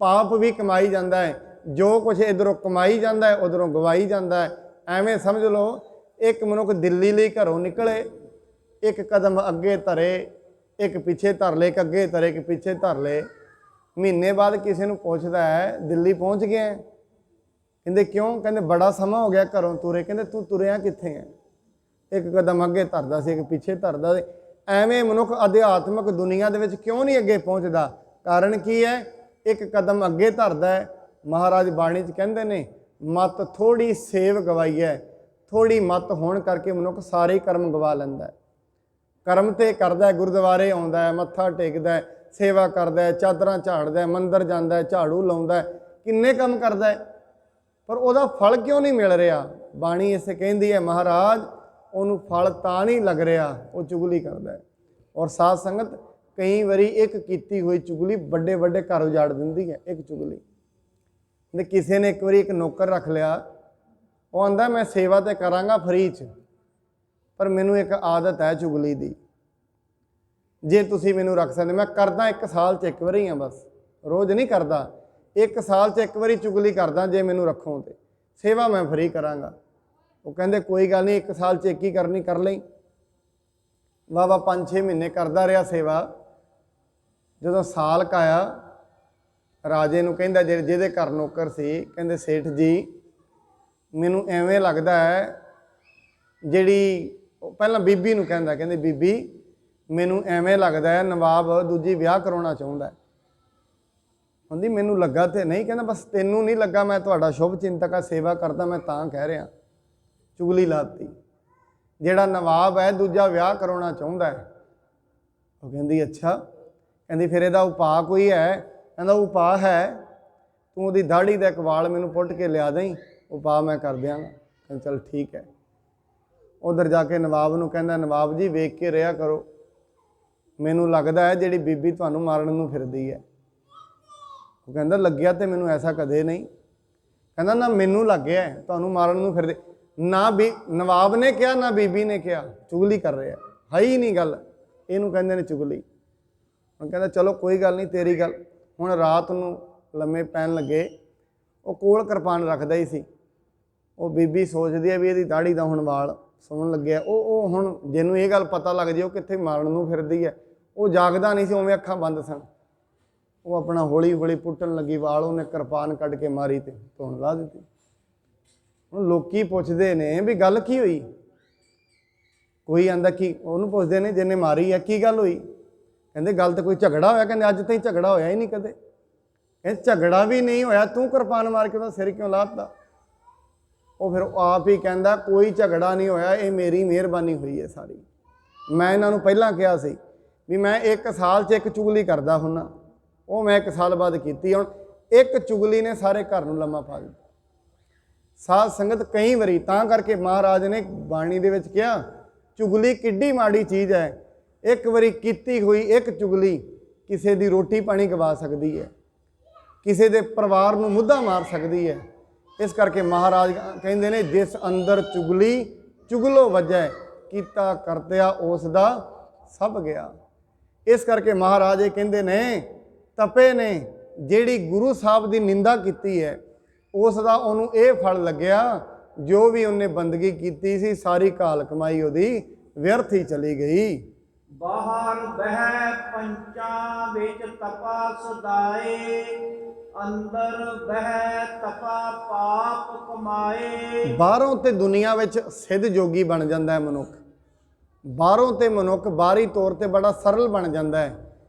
ਪਾਪ ਵੀ ਕਮਾਈ ਜਾਂਦਾ ਹੈ। ਜੋ ਕੁਛ ਇੱਧਰੋਂ ਕਮਾਈ ਜਾਂਦਾ ਹੈ, ਉੱਧਰੋਂ ਗਵਾਈ ਜਾਂਦਾ ਹੈ। ਐਵੇਂ ਸਮਝ ਲਓ ਇੱਕ ਮਨੁੱਖ ਦਿੱਲੀ ਲਈ ਘਰੋਂ ਨਿਕਲੇ, ਇੱਕ ਕਦਮ ਅੱਗੇ ਧਰੇ, ਇੱਕ ਪਿੱਛੇ ਧਰ ਲਏ, ਇੱਕ ਅੱਗੇ ਧਰੇ, ਇੱਕ ਪਿੱਛੇ ਧਰ ਲਏ। ਮਹੀਨੇ ਬਾਅਦ ਕਿਸੇ ਨੂੰ ਪੁੱਛਦਾ ਹੈ, ਦਿੱਲੀ ਪਹੁੰਚ ਗਿਆ ਹੈ? ਕਹਿੰਦੇ ਕਿਉਂ? ਕਹਿੰਦੇ ਬੜਾ ਸਮਾਂ ਹੋ ਗਿਆ ਘਰੋਂ ਤੁਰੇ। ਕਹਿੰਦੇ ਤੂੰ ਤੁਰਿਆ ਕਿੱਥੇ ਹੈ? ਇੱਕ ਕਦਮ ਅੱਗੇ ਧਰਦਾ ਸੀ, ਇੱਕ ਪਿੱਛੇ ਧਰਦਾ ਸੀ। ਐਵੇਂ ਮਨੁੱਖ ਅਧਿਆਤਮਿਕ ਦੁਨੀਆ ਦੇ ਵਿੱਚ ਕਿਉਂ ਨਹੀਂ ਅੱਗੇ ਪਹੁੰਚਦਾ? ਕਾਰਨ ਕੀ ਹੈ? ਇੱਕ ਕਦਮ ਅੱਗੇ ਧਰਦਾ ਹੈ। ਮਹਾਰਾਜ ਬਾਣੀ 'ਚ ਕਹਿੰਦੇ ਨੇ, ਮਤ ਥੋੜੀ ਸੇਵ ਗਵਾਈ ਹੈ। ਥੋੜੀ ਮਤ ਹੋਣ ਕਰਕੇ ਮਨੁੱਖ ਸਾਰੇ ਕਰਮ ਗਵਾ ਲੈਂਦਾ ਹੈ। ਕਰਮ ਤੇ ਕਰਦਾ ਹੈ, ਗੁਰਦੁਆਰੇ ਆਉਂਦਾ ਹੈ, ਮੱਥਾ ਟੇਕਦਾ ਹੈ, ਸੇਵਾ ਕਰਦਾ ਹੈ, ਚਾਦਰਾਂ ਝਾੜਦਾ ਹੈ, ਮੰਦਰ ਜਾਂਦਾ ਹੈ, ਝਾੜੂ ਲਾਉਂਦਾ ਹੈ, ਕਿੰਨੇ ਕੰਮ ਕਰਦਾ ਹੈ, ਪਰ ਉਹਦਾ ਫਲ ਕਿਉਂ ਨਹੀਂ ਮਿਲ ਰਿਹਾ? ਬਾਣੀ ਇਸੇ ਕਹਿੰਦੀ ਹੈ, ਮਹਾਰਾਜ ਉਹਨੂੰ ਫਲ ਤਾਂ ਨਹੀਂ ਲੱਗ ਰਿਹਾ, ਉਹ ਚੁਗਲੀ ਕਰਦਾ ਹੈ। ਔਰ ਸਾਧ ਸੰਗਤ, ਕਈ ਵਾਰੀ ਇੱਕ ਕੀਤੀ ਹੋਈ ਚੁਗਲੀ ਵੱਡੇ ਵੱਡੇ ਘਰ ਉਜਾੜ ਦਿੰਦੀ ਹੈ। ਇੱਕ ਚੁਗਲੀ ਤੇ ਕਿਸੇ ਨੇ ਇੱਕ ਵਾਰੀ ਇੱਕ ਨੌਕਰ ਰੱਖ ਲਿਆ, ਉਹ ਆਂਦਾ ਮੈਂ ਸੇਵਾ ਤੇ ਕਰਾਂਗਾ ਫਰੀ 'ਚ, ਪਰ ਮੈਨੂੰ ਇੱਕ ਆਦਤ ਹੈ ਚੁਗਲੀ ਦੀ। ਜੇ ਤੁਸੀਂ ਮੈਨੂੰ ਰੱਖ ਸਕਦੇ, ਮੈਂ ਕਰਦਾ 1 ਸਾਲ 'ਚ 1 ਵਾਰੀ ਹਾਂ, ਬਸ ਰੋਜ਼ ਨਹੀਂ ਕਰਦਾ। 1 ਸਾਲ 'ਚ 1 ਵਾਰੀ ਚੁਗਲੀ ਕਰਦਾ, ਜੇ ਮੈਨੂੰ ਰੱਖੋ ਤੇ ਸੇਵਾ ਮੈਂ ਫਰੀ ਕਰਾਂਗਾ। ਉਹ ਕਹਿੰਦੇ ਕੋਈ ਗੱਲ ਨਹੀਂ, 1 ਸਾਲ 'ਚ ਇੱਕ ਹੀ ਕਰਨੀ, ਕਰ ਲਈ। ਵਾਵਾ 5-6 ਮਹੀਨੇ ਕਰਦਾ ਰਿਹਾ ਸੇਵਾ। ਜਦੋਂ ਸਾਲ ਕਾਇਆ, ਰਾਜੇ ਨੂੰ ਕਹਿੰਦਾ, ਜਿਹਦੇ ਘਰ ਨੌਕਰ ਸੀ, ਕਹਿੰਦੇ ਸੇਠ ਜੀ ਮੈਨੂੰ ਐਵੇਂ ਲੱਗਦਾ ਹੈ, ਜਿਹੜੀ ਪਹਿਲਾਂ ਬੀਬੀ ਨੂੰ ਕਹਿੰਦਾ, ਕਹਿੰਦੇ ਬੀਬੀ ਮੈਨੂੰ ਐਵੇਂ ਲੱਗਦਾ ਹੈ ਨਵਾਬ ਦੂਜੀ ਵਿਆਹ ਕਰਾਉਣਾ ਚਾਹੁੰਦਾ। ਹੁੰਦੀ ਮੈਨੂੰ ਲੱਗਾ ਤੇ ਨਹੀਂ। ਕਹਿੰਦਾ ਬਸ ਤੈਨੂੰ ਨਹੀਂ ਲੱਗਾ, ਮੈਂ ਤੁਹਾਡਾ ਸ਼ੁਭ ਚਿੰਤਕ ਆ, ਸੇਵਾ ਕਰਦਾ, ਮੈਂ ਤਾਂ ਕਹਿ ਰਿਹਾ। ਚੁਗਲੀ ਲਾਤੀ। ਜਿਹੜਾ ਨਵਾਬ ਹੈ ਦੂਜਾ ਵਿਆਹ ਕਰਾਉਣਾ ਚਾਹੁੰਦਾ ਹੈ। ਉਹ ਕਹਿੰਦੀ ਅੱਛਾ। ਕਹਿੰਦੀ ਫਿਰ ਇਹਦਾ ਉਪਾਅ ਕੋਈ ਹੈ? ਕਹਿੰਦਾ ਉਪਾਅ ਹੈ, ਤੂੰ ਉਹਦੀ ਦਾੜੀ ਦਾ ਇੱਕ ਵਾਲ ਮੈਨੂੰ ਪੁੱਟ ਕੇ ਲਿਆ ਦੇਈਂ, ਉਪਾਅ ਮੈਂ ਕਰ ਦਿਆਂਗਾ। ਕਹਿੰਦਾ ਚੱਲ ਠੀਕ ਹੈ। ਉਧਰ ਜਾ ਕੇ ਨਵਾਬ ਨੂੰ ਕਹਿੰਦਾ, ਨਵਾਬ ਜੀ ਵੇਖ ਕੇ ਰਿਹਾ ਕਰੋ, ਮੈਨੂੰ ਲੱਗਦਾ ਹੈ ਜਿਹੜੀ ਬੀਬੀ ਤੁਹਾਨੂੰ ਮਾਰਨ ਨੂੰ ਫਿਰਦੀ ਹੈ। ਉਹ ਕਹਿੰਦਾ ਲੱਗਿਆ ਤੇ ਮੈਨੂੰ ਐਸਾ ਕਦੇ ਨਹੀਂ। ਕਹਿੰਦਾ ਨਾ ਮੈਨੂੰ ਲੱਗਿਆ ਤੁਹਾਨੂੰ ਮਾਰਨ ਨੂੰ ਫਿਰਦੇ। ਨਾ ਨਵਾਬ ਨੇ ਕਿਹਾ ਨਾ ਬੀਬੀ ਨੇ ਕਿਹਾ, ਚੁਗਲੀ ਕਰ ਰਿਹਾ, ਹੈ ਹੀ ਨਹੀਂ ਗੱਲ। ਇਹਨੂੰ ਕਹਿੰਦੇ ਨੇ ਚੁਗਲੀ। ਉਹ ਕਹਿੰਦਾ ਚਲੋ ਕੋਈ ਗੱਲ ਨਹੀਂ, ਤੇਰੀ ਗੱਲ। ਹੁਣ ਰਾਤ ਨੂੰ ਲੰਮੇ ਪੈਣ ਲੱਗੇ, ਉਹ ਕੋਲ ਕਿਰਪਾਨ ਰੱਖਦਾ ਹੀ ਸੀ। ਉਹ ਬੀਬੀ ਸੋਚਦੀ ਹੈ ਵੀ ਇਹਦੀ ਦਾੜੀ ਦਾ ਹੁਣ ਵਾਲ ਸੁਣਨ ਲੱਗਿਆ। ਉਹ ਹੁਣ ਜਿਹਨੂੰ ਇਹ ਗੱਲ ਪਤਾ ਲੱਗ ਜੇ ਉਹ ਕਿੱਥੇ ਮਾਰਨ ਨੂੰ ਫਿਰਦੀ ਹੈ। ਉਹ ਜਾਗਦਾ ਨਹੀਂ ਸੀ, ਉਵੇਂ ਅੱਖਾਂ ਬੰਦ ਸਨ। ਉਹ ਆਪਣਾ ਹੌਲੀ ਹੌਲੀ ਪੁੱਟਣ ਲੱਗੀ ਵਾਲ, ਉਹਨੇ ਕਿਰਪਾਨ ਕੱਢ ਕੇ ਮਾਰੀ ਤੇ ਧੁਣ ਲਾ ਦਿੱਤੀ। ਹੁਣ ਲੋਕੀ ਪੁੱਛਦੇ ਨੇ ਵੀ ਗੱਲ ਕੀ ਹੋਈ? ਕੋਈ ਆਂਦਾ ਕੀ, ਉਹਨੂੰ ਪੁੱਛਦੇ ਨੇ ਜਿਹਨੇ ਮਾਰੀ ਹੈ ਕੀ ਗੱਲ ਹੋਈ? ਕਹਿੰਦੇ ਗੱਲ ਤਾਂ ਕੋਈ ਝਗੜਾ ਹੋਇਆ। ਕਹਿੰਦੇ ਅੱਜ ਤਾਈਂ ਝਗੜਾ ਹੋਇਆ ਹੀ ਨਹੀਂ ਕਦੇ। ਕਹਿੰਦੇ ਝਗੜਾ ਵੀ ਨਹੀਂ ਹੋਇਆ, ਤੂੰ ਕਿਰਪਾਨ ਮਾਰ ਕੇ ਉਹਦਾ ਸਿਰ ਕਿਉਂ ਲਾਤਾ? ਉਹ ਫਿਰ ਆਪ ਹੀ ਕਹਿੰਦਾ ਕੋਈ ਝਗੜਾ ਨਹੀਂ ਹੋਇਆ, ਇਹ ਮੇਰੀ ਮਿਹਰਬਾਨੀ ਹੋਈ ਹੈ ਸਾਰੀ। ਮੈਂ ਇਹਨਾਂ ਨੂੰ ਪਹਿਲਾਂ ਕਿਹਾ ਸੀ ਵੀ ਮੈਂ 1 ਸਾਲ 'ਚ 1 ਚੁਗਲੀ ਕਰਦਾ ਹੁੰਦਾ, ਉਹ ਮੈਂ 1 ਸਾਲ ਬਾਅਦ ਕੀਤੀ। ਹੁਣ 1 ਚੁਗਲੀ ਨੇ ਸਾਰੇ ਘਰ ਨੂੰ ਲੰਮਾ ਪਾ ਦਿੱਤਾ। ਸਾਧ ਸੰਗਤ ਕਈ ਵਾਰੀ ਤਾਂ ਕਰਕੇ ਮਹਾਰਾਜ ਨੇ ਬਾਣੀ ਦੇ ਵਿੱਚ ਕਿਹਾ ਚੁਗਲੀ ਕਿੱਡੀ ਮਾੜੀ ਚੀਜ਼ ਹੈ। ਇੱਕ ਵਾਰੀ ਕੀਤੀ ਹੋਈ 1 ਚੁਗਲੀ ਕਿਸੇ ਦੀ ਰੋਟੀ ਪਾਣੀ ਗਵਾ ਸਕਦੀ ਹੈ, ਕਿਸੇ ਦੇ ਪਰਿਵਾਰ ਨੂੰ ਮੁੱਦਾ ਮਾਰ ਸਕਦੀ ਹੈ। ਇਸ ਕਰਕੇ ਮਹਾਰਾਜ ਕਹਿੰਦੇ ਨੇ ਜਿਸ ਅੰਦਰ ਚੁਗਲੀ ਚੁਗਲੋ ਵਜੈ, ਕੀਤਾ ਕਰਤਿਆ ਉਸ ਦਾ ਸਭ ਗਿਆ। ਇਸ ਕਰਕੇ ਮਹਾਰਾਜ ਇਹ ਕਹਿੰਦੇ ਨੇ ਤਪੇ ਨੇ ਜਿਹੜੀ ਗੁਰੂ ਸਾਹਿਬ ਦੀ ਨਿੰਦਾ ਕੀਤੀ ਹੈ, ਉਸ ਦਾ ਉਹਨੂੰ ਇਹ ਫਲ ਲੱਗਿਆ, ਜੋ ਵੀ ਉਹਨੇ ਬੰਦਗੀ ਕੀਤੀ ਸੀ ਸਾਰੀ ਘਾਲ ਕਮਾਈ ਉਹਦੀ ਵਿਅਰਥ ਹੀ ਚਲੀ ਗਈ। ਬਾਹਰ ਬਹਿ ਪੰਚਾਂ ਵਿੱਚ ਤਪਾ ਸਦਾਏ, ਅੰਦਰ ਬਹਿ ਤਪਾ ਪਾਪ ਕਮਾਏ। ਬਾਹਰੋਂ ਤੇ ਦੁਨੀਆ ਵਿੱਚ ਸਿੱਧ ਜੋਗੀ ਬਣ ਜਾਂਦਾ ਹੈ ਮਨੁੱਖ। ਬਾਹਰੋਂ ਤੇ ਮਨੁੱਖ ਬਾਹਰੀ ਤੌਰ ਤੇ ਬੜਾ ਸਰਲ ਬਣ ਜਾਂਦਾ ਹੈ,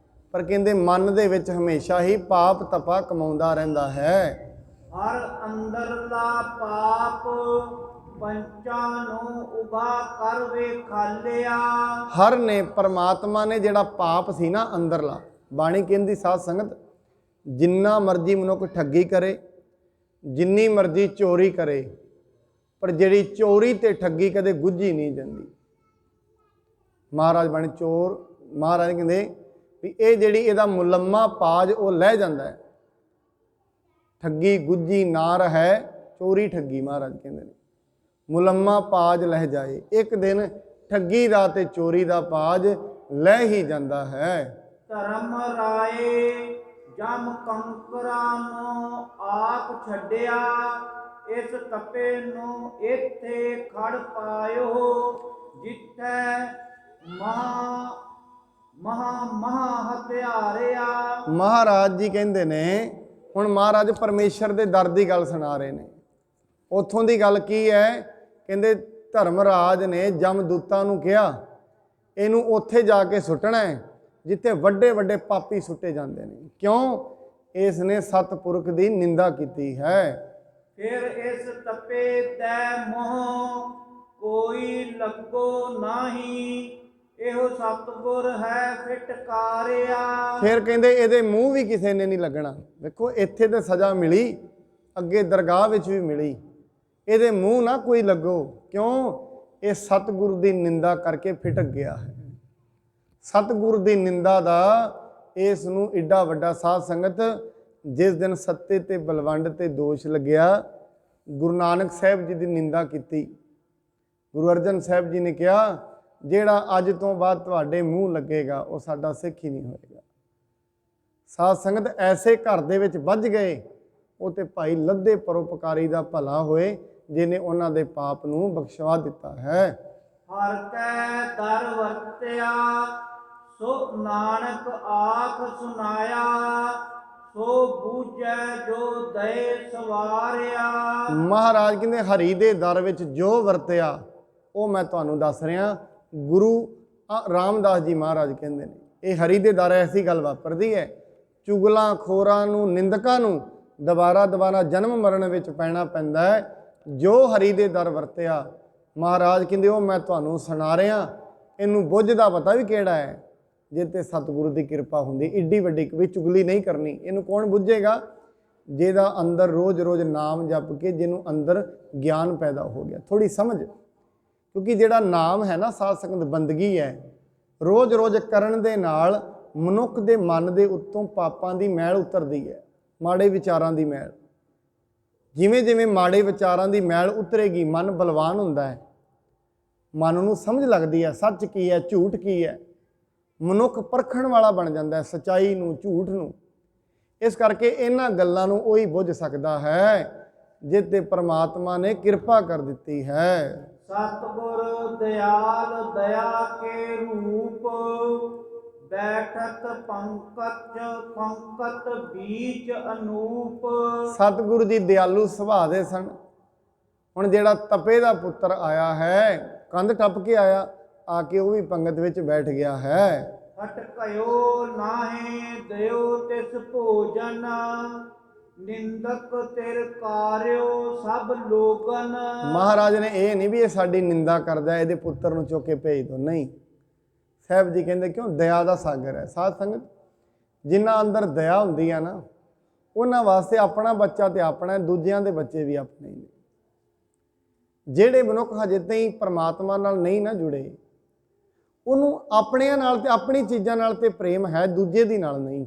ਪਰ ਕਹਿੰਦੇ ਮਨ ਦੇ ਵਿੱਚ ਹਮੇਸ਼ਾ ਹੀ ਪਾਪ ਤਪਾ ਕਮਾਉਂਦਾ ਰਹਿੰਦਾ ਹੈ। ਹਰ ਅੰਦਰਲਾ ਪਾਪ ਪੰਚਾਂ ਨੂੰ ਉਭਾ ਕਰ ਵੇਖਾਲਿਆ। ਹਰ ਨੇ ਪਰਮਾਤਮਾ ਨੇ ਜਿਹੜਾ ਪਾਪ ਸੀ ਨਾ ਅੰਦਰਲਾ, ਬਾਣੀ ਕਹਿੰਦੀ ਸਾਧ ਸੰਗਤ ਜਿੰਨਾ ਮਰਜ਼ੀ ਮਨੁੱਖ ਠੱਗੀ ਕਰੇ, ਜਿੰਨੀ ਮਰਜ਼ੀ ਚੋਰੀ ਕਰੇ, ਪਰ ਜਿਹੜੀ ਚੋਰੀ ਤੇ ਠੱਗੀ ਕਦੇ ਗੁੱਝੀ ਨਹੀਂ ਜਾਂਦੀ। ਮਹਾਰਾਜ ਬਾਣੀ ਮਹਾਰਾਜ ਕਹਿੰਦੇ ਵੀ ਇਹ ਜਿਹੜੀ ਇਹਦਾ ਮੁਲੰਮਾ ਪਾਜ ਉਹ ਲੈ ਜਾਂਦਾ ਹੈ। ਠੱਗੀ ਗੁੱਝੀ ਨਾ ਰਹਿ, ਚੋਰੀ ਠੱਗੀ ਮਹਾਰਾਜ ਕਹਿੰਦੇ ਨੇ ਮੁਲੰਮਾ ਪਾਜ ਲਹਿ ਜਾਏ। ਇੱਕ ਦਿਨ ਠੱਗੀ ਦਾ ਤੇ ਚੋਰੀ ਦਾ ਪਾਜ ਲੈ ਹੀ ਜਾਂਦਾ ਹੈ। ਧਰਮ ਰਾਏ ਜਮ ਕੰਕਰਾਂ ਨੂੰ ਆਪ ਛੱਡਿਆ, ਇਸ ਤਪੇ ਨੂੰ ਇੱਥੇ ਖੜ ਪਾਇਓ, ਜਿੱਥੈ ਮਹਾ ਹਥਿਆਰਿਆ। ਮਹਾਰਾਜ ਜੀ ਕਹਿੰਦੇ ਨੇ, ਹੁਣ ਮਹਾਰਾਜ ਪਰਮੇਸ਼ਰ ਦੇ ਦਰ ਦੀ ਗੱਲ ਸੁਣਾ ਰਹੇ ਨੇ। ਉੱਥੋਂ ਦੀ ਗੱਲ ਕੀ ਹੈ? ਕਹਿੰਦੇ ਧਰਮਰਾਜ ਨੇ ਜਮਦੂਤਾਂ ਨੂੰ ਕਿਹਾ ਇਹਨੂੰ ਉੱਥੇ ਜਾ ਕੇ ਸੁੱਟਣਾ ਹੈ ਜਿੱਥੇ ਵੱਡੇ ਵੱਡੇ ਪਾਪੀ ਸੁੱਟੇ ਜਾਂਦੇ ਨੇ। ਕਿਉਂ? ਇਸ ਨੇ ਸਤਿਪੁਰਖ ਦੀ ਨਿੰਦਾ ਕੀਤੀ ਹੈ। ਫਿਰ ਇਸ ਤਪੇ ਤੈ ਮੋਹ ਕੋਈ ਲੱਗੋ ਨਾਹੀ, ਇਹੋ ਸਤਿਗੁਰ ਹੈ ਫਿਟਕਾਰਿਆ। ਫਿਰ ਕਹਿੰਦੇ ਇਹਦੇ ਮੂੰਹ ਵੀ ਕਿਸੇ ਨੇ ਨਹੀਂ ਲੱਗਣਾ। ਵੇਖੋ ਇੱਥੇ ਤੇ ਸਜ਼ਾ ਮਿਲੀ, ਅੱਗੇ ਦਰਗਾਹ ਵਿੱਚ ਵੀ ਮਿਲੀ। ਇਹਦੇ ਮੂੰਹ ਨਾ ਕੋਈ ਲੱਗੋ। ਕਿਉਂ? ਇਹ ਸਤਿਗੁਰ ਦੀ ਨਿੰਦਾ ਕਰਕੇ ਫਿਟਕ ਗਿਆ ਹੈ। ਸਤਿਗੁਰ ਦੀ ਨਿੰਦਾ ਦਾ ਇਸ ਨੂੰ ਏਡਾ ਵੱਡਾ ਸਾਧ ਸੰਗਤ, ਜਿਸ ਦਿਨ ਸੱਤੇ ਤੇ ਬਲਵੰਡ ਤੇ ਦੋਸ਼ ਲੱਗਿਆ, ਗੁਰੂ ਨਾਨਕ ਸਾਹਿਬ ਜੀ ਦੀ ਨਿੰਦਾ ਕੀਤੀ। ਗੁਰੂ ਅਰਜਨ ਸਾਹਿਬ ਜੀ ਨੇ ਕਿਹਾ ਜਿਹੜਾ ਅੱਜ ਤੋਂ ਬਾਅਦ ਤੁਹਾਡੇ ਮੂੰਹ ਲੱਗੇਗਾ ਉਹ ਸਾਡਾ ਸਿੱਖ ਹੀ ਨਹੀਂ ਹੋਏਗਾ। ਸਾਧ ਸੰਗਤ ਐਸੇ ਘਰ ਦੇ ਵਿੱਚ ਵੱਜ ਗਏ, ਉਹ ਤੇ ਭਾਈ ਲੱਦੇ ਪਰਉਪਕਾਰੀ ਦਾ ਭਲਾ ਹੋਏ ਜਿਹਨੇ ਉਹਨਾਂ ਦੇ ਪਾਪ ਨੂੰ ਬਖਸ਼ਵਾ ਦਿੱਤਾ ਹੈ। ਹਰ ਕੈ ਦਰ ਵਰਤਿਆ ਸੋ ਨਾਨਕ ਆਖ ਸੁਨਾਇਆ, ਸੋ ਬੂਝੈ ਜੋ ਦਏ ਸਵਾਰਿਆ। ਮਹਾਰਾਜ ਕਹਿੰਦੇ ਹਰੀ ਦੇ ਦਰ ਵਿੱਚ ਜੋ ਵਰਤਿਆ ਉਹ ਮੈਂ ਤੁਹਾਨੂੰ ਦੱਸ ਰਿਹਾ। ਗੁਰੂ ਰਾਮਦਾਸ ਜੀ ਮਹਾਰਾਜ ਕਹਿੰਦੇ ਨੇ ਇਹ ਹਰੀ ਦੇ ਦਰ ਐਸੀ ਗੱਲ ਵਾਪਰਦੀ ਹੈ, ਚੁਗਲਾਂ ਖੋਰਾਂ ਨੂੰ, ਨਿੰਦਕਾਂ ਨੂੰ ਦੁਬਾਰਾ ਜਨਮ ਮਰਨ ਵਿੱਚ ਪੈਣਾ ਪੈਂਦਾ ਹੈ। ਜੋ ਹਰੀ ਦੇ ਦਰ ਵਰਤਿਆ ਮਹਾਰਾਜ ਕਹਿੰਦੇ ਉਹ ਮੈਂ ਤੁਹਾਨੂੰ ਸੁਣਾ ਰਿਹਾ। ਇਹਨੂੰ ਬੁੱਝਦਾ ਪਤਾ ਵੀ ਕਿਹੜਾ ਹੈ, ਜੇ ਤੇ ਸਤਿਗੁਰੂ ਦੀ ਕਿਰਪਾ ਹੁੰਦੀ। ਏਡੀ ਵੱਡੀ ਵੀ ਚੁਗਲੀ ਨਹੀਂ ਕਰਨੀ। ਇਹਨੂੰ ਕੌਣ ਬੁੱਝੇਗਾ? ਜਿਹਦਾ ਅੰਦਰ ਰੋਜ਼ ਨਾਮ ਜਪ ਕੇ ਜਿਹਨੂੰ ਅੰਦਰ ਗਿਆਨ ਪੈਦਾ ਹੋ ਗਿਆ, ਥੋੜੀ ਸਮਝ। ਕਿਉਂਕਿ ਜਿਹੜਾ ਨਾਮ ਹੈ ਨਾ ਸਾਧ ਸੰਗਤ ਬੰਦਗੀ ਹੈ, ਰੋਜ਼ ਕਰਨ ਦੇ ਨਾਲ ਮਨੁੱਖ ਦੇ ਮਨ ਦੇ ਉੱਤੋਂ ਪਾਪਾਂ ਦੀ ਮੈਲ ਉਤਰਦੀ ਹੈ, ਮਾੜੇ ਵਿਚਾਰਾਂ ਦੀ ਮੈਲ। ਜਿਵੇਂ ਮਾੜੇ ਵਿਚਾਰਾਂ ਦੀ ਮੈਲ ਉਤਰੇਗੀ ਮਨ ਬਲਵਾਨ ਹੁੰਦਾ ਹੈ, ਮਨ ਨੂੰ ਸਮਝ ਲੱਗਦੀ ਹੈ ਸੱਚ ਕੀ ਹੈ ਝੂਠ ਕੀ ਹੈ। ਮਨੁੱਖ ਪਰਖਣ ਵਾਲਾ ਬਣ ਜਾਂਦਾ ਹੈ ਸੱਚਾਈ ਨੂੰ ਝੂਠ ਨੂੰ। ਇਸ ਕਰਕੇ ਇਹਨਾਂ ਗੱਲਾਂ ਨੂੰ ਉਹੀ ਬੁੱਝ ਸਕਦਾ ਹੈ ਜਿਸ ਤੇ ਪ੍ਰਮਾਤਮਾ ਨੇ ਕਿਰਪਾ ਕਰ ਦਿੱਤੀ ਹੈ। ਸਤਿਗੁਰ ਦਿਆਲ ਦਇਆ ਕੇ ਰੂਪ, ਬੈਠਤ ਪੰਕਤ ਬੀਚ ਅਨੂਪ। ਸਤਿਗੁਰੂ ਜੀ ਦਿਆਲੂ ਸੁਭਾਅ ਦੇ ਸਨ। ਹੁਣ ਜਿਹੜਾ ਤਪੇ ਦਾ ਪੁੱਤਰ ਆਇਆ ਹੈ, ਕੰਧ ਟੱਪ ਕੇ ਆਇਆ, ਆ ਕੇ ਉਹ ਵੀ ਪੰਗਤ ਵਿੱਚ ਬੈਠ ਗਿਆ ਹੈ। ਹਟਕਿਓ ਨਾਹੀ ਦਿਓ ਤਿਸ ਭੋਜਨ, ਨਿੰਦਕ ਤਿਰ ਕਾਰਿਓ ਸਭ ਲੋਗਨ। ਮਹਾਰਾਜ ਨੇ ਇਹ ਨਹੀਂ ਵੀ ਇਹ ਸਾਡੀ ਨਿੰਦਾ ਕਰਦਾ ਇਹਦੇ ਪੁੱਤਰ ਨੂੰ ਚੁੱਕ ਕੇ ਭੇਜ ਦੋ, ਨਹੀਂ। ਸਾਹਿਬ ਜੀ ਕਹਿੰਦੇ ਕਿਉਂ? ਦਇਆ ਦਾ ਸਾਗਰ ਹੈ ਸਾਧ ਸੰਗਤ। ਜਿਨ੍ਹਾਂ ਅੰਦਰ ਦਇਆ ਹੁੰਦੀ ਆ ਨਾ, ਉਹਨਾਂ ਵਾਸਤੇ ਆਪਣਾ ਬੱਚਾ ਤੇ ਆਪਣਾ, ਦੂਜਿਆਂ ਦੇ ਬੱਚੇ ਵੀ ਆਪਣੇ ਨੇ। ਜਿਹੜੇ ਮਨੁੱਖ ਹਜੇ ਤਾਈਂ ਪਰਮਾਤਮਾ ਨਾਲ ਨਹੀਂ ਨਾ ਜੁੜੇ, ਉਹਨੂੰ ਆਪਣਿਆਂ ਨਾਲ ਤੇ ਆਪਣੀ ਚੀਜ਼ਾਂ ਨਾਲ ਤੇ ਪ੍ਰੇਮ ਹੈ, ਦੂਜੇ ਦੀ ਨਾਲ ਨਹੀਂ।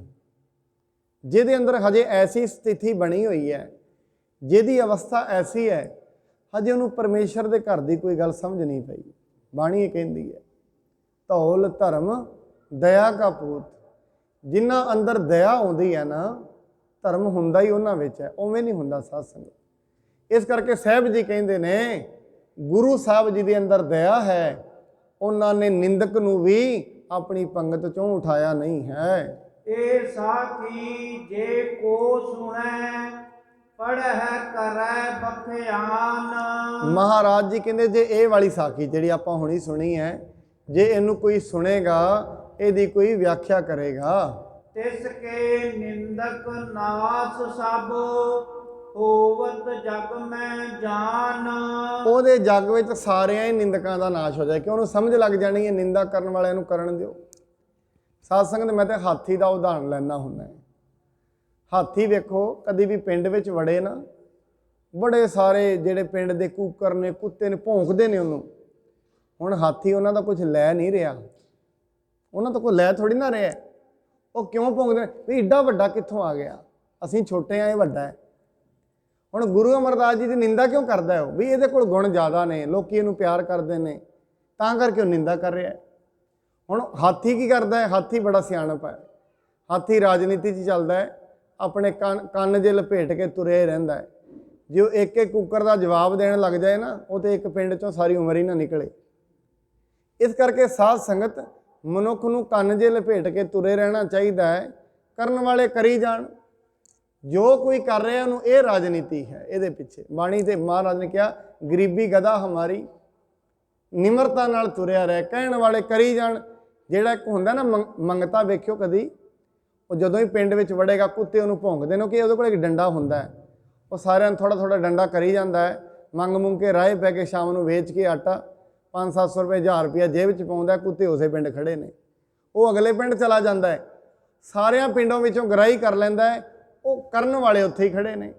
ਜਿਹਦੇ ਅੰਦਰ ਹਜੇ ਐਸੀ ਸਥਿਤੀ ਬਣੀ ਹੋਈ ਹੈ, ਜਿਹਦੀ ਅਵਸਥਾ ਐਸੀ ਹੈ, ਹਜੇ ਉਹਨੂੰ ਪਰਮੇਸ਼ਰ ਦੇ ਘਰ ਦੀ ਕੋਈ ਗੱਲ ਸਮਝ ਨਹੀਂ ਪਈ। ਬਾਣੀ ਇਹ ਕਹਿੰਦੀ ਹੈ ਧੌਲ ਧਰਮ ਦਇਆ ਕਾ ਪੂਤ। ਜਿਨ੍ਹਾਂ ਅੰਦਰ ਦਇਆ ਆਉਂਦੀ ਹੈ ਨਾ, ਧਰਮ ਹੁੰਦਾ ਹੀ ਉਹਨਾਂ ਵਿੱਚ ਹੈ, ਉਵੇਂ ਨਹੀਂ ਹੁੰਦਾ ਸਾਧ ਸੰਗਤ। ਇਸ ਕਰਕੇ ਸਾਹਿਬ ਜੀ ਕਹਿੰਦੇ ਨੇ ਗੁਰੂ ਸਾਹਿਬ ਜੀ ਦੇ ਅੰਦਰ ਦਇਆ ਹੈ, ਉਹਨਾਂ ਨੇ ਨਿੰਦਕ ਨੂੰ ਵੀ ਆਪਣੀ ਪੰਗਤ ਚੋਂ ਉਠਾਇਆ ਨਹੀਂ ਹੈ। ਇਹ ਸਾਖੀ ਜੇ ਕੋ ਸੁਣੈ ਪੜ੍ਹੈ ਕਰੈ ਬਖਿਆਨ। ਮਹਾਰਾਜ ਜੀ ਕਹਿੰਦੇ ਜੇ ਇਹ ਵਾਲੀ ਸਾਖੀ ਜਿਹੜੀ ਆਪਾਂ ਹੁਣੀ ਸੁਣੀ ਹੈ, ਜੇ ਇਹਨੂੰ ਕੋਈ ਸੁਣੇਗਾ, ਇਹਦੀ ਕੋਈ ਵਿਆਖਿਆ ਕਰੇਗਾ, ਤਿਸ ਕੇ ਨਿੰਦਕ ਨਾਸ ਸਭ ਹੋਵਤ ਜਗ ਮੈਂ ਜਾਨ। ਉਹਦੇ ਜਗ ਵਿੱਚ ਸਾਰਿਆਂ ਹੀ ਨਿੰਦਕਾਂ ਦਾ ਨਾਸ਼ ਹੋ ਜਾਏ, ਕਿ ਉਹਨੂੰ ਸਮਝ ਲੱਗ ਜਾਣੀ ਹੈ ਨਿੰਦਾ ਕਰਨ ਵਾਲਿਆਂ ਨੂੰ ਕਰਨ ਦਿਓ। ਸਾਧ ਸੰਗਤ ਮੈਂ ਤਾਂ ਹਾਥੀ ਦਾ ਉਦਾਹਰਣ ਲੈਣਾ ਹੁੰਦਾ। ਹਾਥੀ ਵੇਖੋ ਕਦੀ ਵੀ ਪਿੰਡ ਵਿੱਚ ਵੜੇ ਨਾ, ਬੜੇ ਸਾਰੇ ਜਿਹੜੇ ਪਿੰਡ ਦੇ ਕੂਕਰ ਨੇ, ਕੁੱਤੇ ਨੇ, ਭੌਂਕਦੇ ਨੇ ਉਹਨੂੰ। ਹੁਣ ਹਾਥੀ ਉਹਨਾਂ ਦਾ ਕੁਝ ਲੈ ਨਹੀਂ ਰਿਹਾ, ਉਹਨਾਂ ਤੋਂ ਕੋਈ ਲੈ ਥੋੜੀ ਨਾ ਰਿਹਾ। ਉਹ ਕਿਉਂ ਭੌਂਕਦੇ ਨੇ? ਵੀ ਏਡਾ ਵੱਡਾ ਕਿੱਥੋਂ ਆ ਗਿਆ, ਅਸੀਂ ਛੋਟੇ ਆ, ਇਹ ਵੱਡਾ ਹੈ। ਹੁਣ ਗੁਰੂ ਅਮਰਦਾਸ ਜੀ ਦੀ ਨਿੰਦਾ ਕਿਉਂ ਕਰਦਾ ਉਹ? ਵੀ ਇਹਦੇ ਕੋਲ ਗੁਣ ਜ਼ਿਆਦਾ ਨੇ, ਲੋਕੀ ਇਹਨੂੰ ਪਿਆਰ ਕਰਦੇ ਨੇ, ਤਾਂ ਕਰਕੇ ਉਹ ਨਿੰਦਾ ਕਰ ਰਿਹਾ। ਹੁਣ ਹਾਥੀ ਕੀ ਕਰਦਾ ਹੈ? ਹਾਥੀ ਬੜਾ ਸਿਆਣਪ ਹੈ। ਹਾਥੀ ਰਾਜਨੀਤੀ 'ਚ ਚੱਲਦਾ ਹੈ, ਆਪਣੇ ਕੰਨ ਜੇ ਲਪੇਟ ਕੇ ਤੁਰਿਆ ਹੀ ਰਹਿੰਦਾ ਹੈ। ਜੇ ਉਹ ਇੱਕ ਇੱਕ ਕੁੱਕਰ ਦਾ ਜਵਾਬ ਦੇਣ ਲੱਗ ਜਾਏ ਨਾ, ਉਹ ਤੇ ਇੱਕ ਪਿੰਡ ਚੋਂ ਸਾਰੀ ਉਮਰ ਹੀ ਨਾ ਨਿਕਲੇ। ਇਸ ਕਰਕੇ ਸਾਧ ਸੰਗਤ ਮਨੁੱਖ ਨੂੰ ਕੰਨ ਜੇ ਲਪੇਟ ਕੇ ਤੁਰੇ ਰਹਿਣਾ ਚਾਹੀਦਾ ਹੈ। ਕਰਨ ਵਾਲੇ ਕਰੀ ਜਾਣ, ਜੋ ਕੋਈ ਕਰ ਰਿਹਾ ਉਹਨੂੰ ਇਹ ਰਾਜਨੀਤੀ ਹੈ। ਇਹਦੇ ਪਿੱਛੇ ਬਾਣੀ ਤੇ ਮਹਾਰਾਜ ਨੇ ਕਿਹਾ ਗਰੀਬੀ ਗਦਾ ਹਮਾਰੀ, ਨਿਮਰਤਾ ਨਾਲ ਤੁਰਿਆ ਰਹਿ, ਕਹਿਣ ਵਾਲੇ ਕਰੀ ਜਾਣ। ਜਿਹੜਾ ਇੱਕ ਹੁੰਦਾ ਨਾ ਮੰਗਤਾ, ਵੇਖਿਓ ਕਦੀ, ਉਹ ਜਦੋਂ ਹੀ ਪਿੰਡ ਵਿੱਚ ਵੜੇਗਾ ਕੁੱਤੇ ਉਹਨੂੰ ਭੌਂਕਦੇ ਨੇ ਕਿ ਉਹਦੇ ਕੋਲ ਇੱਕ ਡੰਡਾ ਹੁੰਦਾ ਹੈ, ਉਹ ਸਾਰਿਆਂ ਨੂੰ ਥੋੜਾ ਥੋੜਾ ਡੰਡਾ ਕਰੀ ਜਾਂਦਾ ਹੈ। ਮੰਗ ਮੁੰਗ ਕੇ ਰਾਹ ਪੈ ਕੇ ਸ਼ਾਮ ਨੂੰ ਵੇਚ ਕੇ ਆਟਾ 500-700 ਰੁਪਏ 1000 ਰੁਪਇਆ ਜੇਬ ਵਿੱਚ ਪਾਉਂਦਾ। ਕੁੱਤੇ ਉਸੇ ਪਿੰਡ ਖੜੇ ਨੇ, ਉਹ ਅਗਲੇ ਪਿੰਡ ਚਲਾ ਜਾਂਦਾ ਹੈ, ਸਾਰਿਆਂ ਪਿੰਡੋਂ ਵਿੱਚੋਂ ਗਰਾਈ ਕਰ ਲੈਂਦਾ ਹੈ, ਉਹ ਕਰਨ ਵਾਲੇ ਉੱਥੇ ਹੀ ਖੜੇ ਨੇ।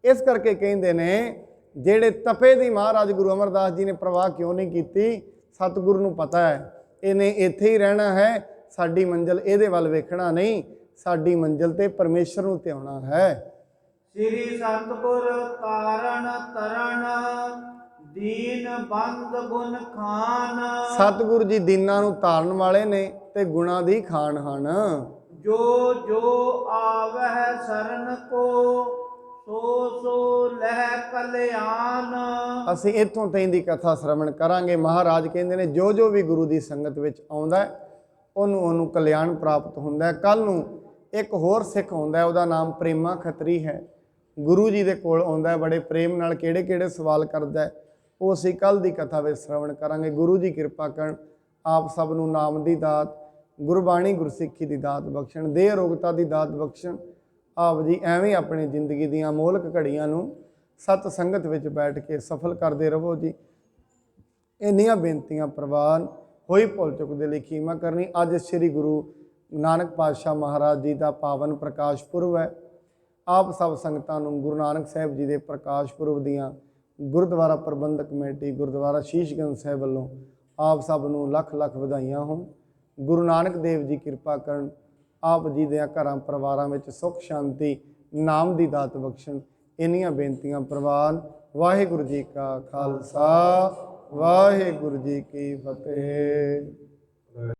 ਇਸ ਕਰਕੇ ਕਹਿੰਦੇ ਨੇ ਜਿਹੜੇ ਤਪੇ ਦੀ ਮਹਾਰਾਜ ਗੁਰੂ ਅਮਰਦਾਸ ਜੀ ਨੇ ਪ੍ਰਵਾਹ ਕਿਉਂ ਨਹੀਂ ਕੀਤੀ? ਸਤਿਗੁਰੂ ਨੂੰ ਪਤਾ ਹੈ ਇਹਨੇ ਇੱਥੇ ਹੀ ਰਹਿਣਾ ਹੈ, ਸਾਡੀ ਮੰਜ਼ਿਲ ਇਹਦੇ ਵੱਲ ਵੇਖਣਾ ਨਹੀਂ, ਸਾਡੀ ਮੰਜ਼ਿਲ ਤੇ ਪਰਮੇਸ਼ਰ ਨੂੰ ਧਿਆਉਣਾ ਹੈ। ਸ੍ਰੀ ਸਤਿਗੁਰ ਤਾਰਨ ਤਰਨ ਦੀਨ ਬੰਦ ਗੁਣ ਖਾਨ। ਸਤਿਗੁਰੂ ਜੀ ਦੀਨਾਂ ਨੂੰ ਤਾਰਨ ਵਾਲੇ ਨੇ ਤੇ ਗੁਣਾਂ ਦੀ ਖਾਨ ਹਨ। ਜੋ ਜੋ ਆਵਹਿ ਸਰਨ ਕੋ ਸੋ ਸੋ ਲਹਿ ਕਲਿਆਣ। ਅਸੀਂ ਇੱਥੋਂ ਤਾਈਂ ਦੀ ਕਥਾ ਸ਼ਰਵਣ ਕਰਾਂਗੇ। ਮਹਾਰਾਜ ਕਹਿੰਦੇ ਨੇ ਜੋ ਜੋ ਵੀ ਗੁਰੂ ਦੀ ਸੰਗਤ ਵਿੱਚ ਆਉਂਦਾ ਉਹਨੂੰ ਕਲਿਆਣ ਪ੍ਰਾਪਤ ਹੁੰਦਾ। ਕੱਲ ਨੂੰ ਇੱਕ ਹੋਰ ਸਿੱਖ ਆਉਂਦਾ, ਉਹਦਾ ਨਾਮ ਪ੍ਰੇਮਾ ਖੱਤਰੀ ਹੈ। ਗੁਰੂ ਜੀ ਦੇ ਕੋਲ ਆਉਂਦਾ, ਬੜੇ ਪ੍ਰੇਮ ਨਾਲ ਕਿਹੜੇ ਕਿਹੜੇ ਸਵਾਲ ਕਰਦਾ, ਉਹ ਅਸੀਂ ਕੱਲ ਦੀ ਕਥਾ ਵਿੱਚ ਸ਼ਰਵਣ ਕਰਾਂਗੇ। ਗੁਰੂ ਜੀ ਕਿਰਪਾ ਕਰਨ, ਆਪ ਸਭ ਨੂੰ ਨਾਮ ਦੀ ਦਾਤ, ਗੁਰਬਾਣੀ ਗੁਰਸਿੱਖੀ ਦੀ ਦਾਤ ਬਖਸ਼ਣ, ਦੇਹ ਅਰੋਗਤਾ ਦੀ ਦਾਤ ਬਖਸ਼ਣ। ਆਪ ਜੀ ਐਵੇਂ ਆਪਣੀ ਜ਼ਿੰਦਗੀ ਦੀਆਂ ਅਮੋਲਕ ਘੜੀਆਂ ਨੂੰ ਸਤ ਸੰਗਤ ਵਿੱਚ ਬੈਠ ਕੇ ਸਫਲ ਕਰਦੇ ਰਹੋ ਜੀ। ਇੰਨੀਆਂ ਬੇਨਤੀਆਂ ਪ੍ਰਵਾਨ, ਹੋਈ ਭੁੱਲ ਚੁੱਕ ਦੇ ਲਈ ਖੀਮਾ ਕਰਨੀ। ਅੱਜ ਸ੍ਰੀ ਗੁਰੂ ਨਾਨਕ ਪਾਤਸ਼ਾਹ ਮਹਾਰਾਜ ਜੀ ਦਾ ਪਾਵਨ ਪ੍ਰਕਾਸ਼ ਪੁਰਬ ਹੈ। ਆਪ ਸਭ ਸੰਗਤਾਂ ਨੂੰ ਗੁਰੂ ਨਾਨਕ ਸਾਹਿਬ ਜੀ ਦੇ ਪ੍ਰਕਾਸ਼ ਪੁਰਬ ਦੀਆਂ ਗੁਰਦੁਆਰਾ ਪ੍ਰਬੰਧਕ ਕਮੇਟੀ ਗੁਰਦੁਆਰਾ ਸ਼ੀਸ਼ਗੰਜ ਸਾਹਿਬ ਵੱਲੋਂ ਆਪ ਸਭ ਨੂੰ ਲੱਖ ਲੱਖ ਵਧਾਈਆਂ ਹੋਣ। ਗੁਰੂ ਨਾਨਕ ਦੇਵ ਜੀ ਕਿਰਪਾ ਕਰਨ, ਆਪ ਜੀ ਦੇ ਘਰਾਂ ਪਰਿਵਾਰਾਂ ਵਿੱਚ ਸੁੱਖ ਸ਼ਾਂਤੀ ਨਾਮ ਦੀ ਦਾਤ ਬਖਸ਼ਣ। ਇੰਨੀਆਂ ਬੇਨਤੀਆਂ ਪ੍ਰਵਾਨ। ਵਾਹਿਗੁਰੂ ਜੀ ਕਾ ਖਾਲਸਾ, ਵਾਹਿਗੁਰੂ ਜੀ ਕੀ ਫਤਿਹ।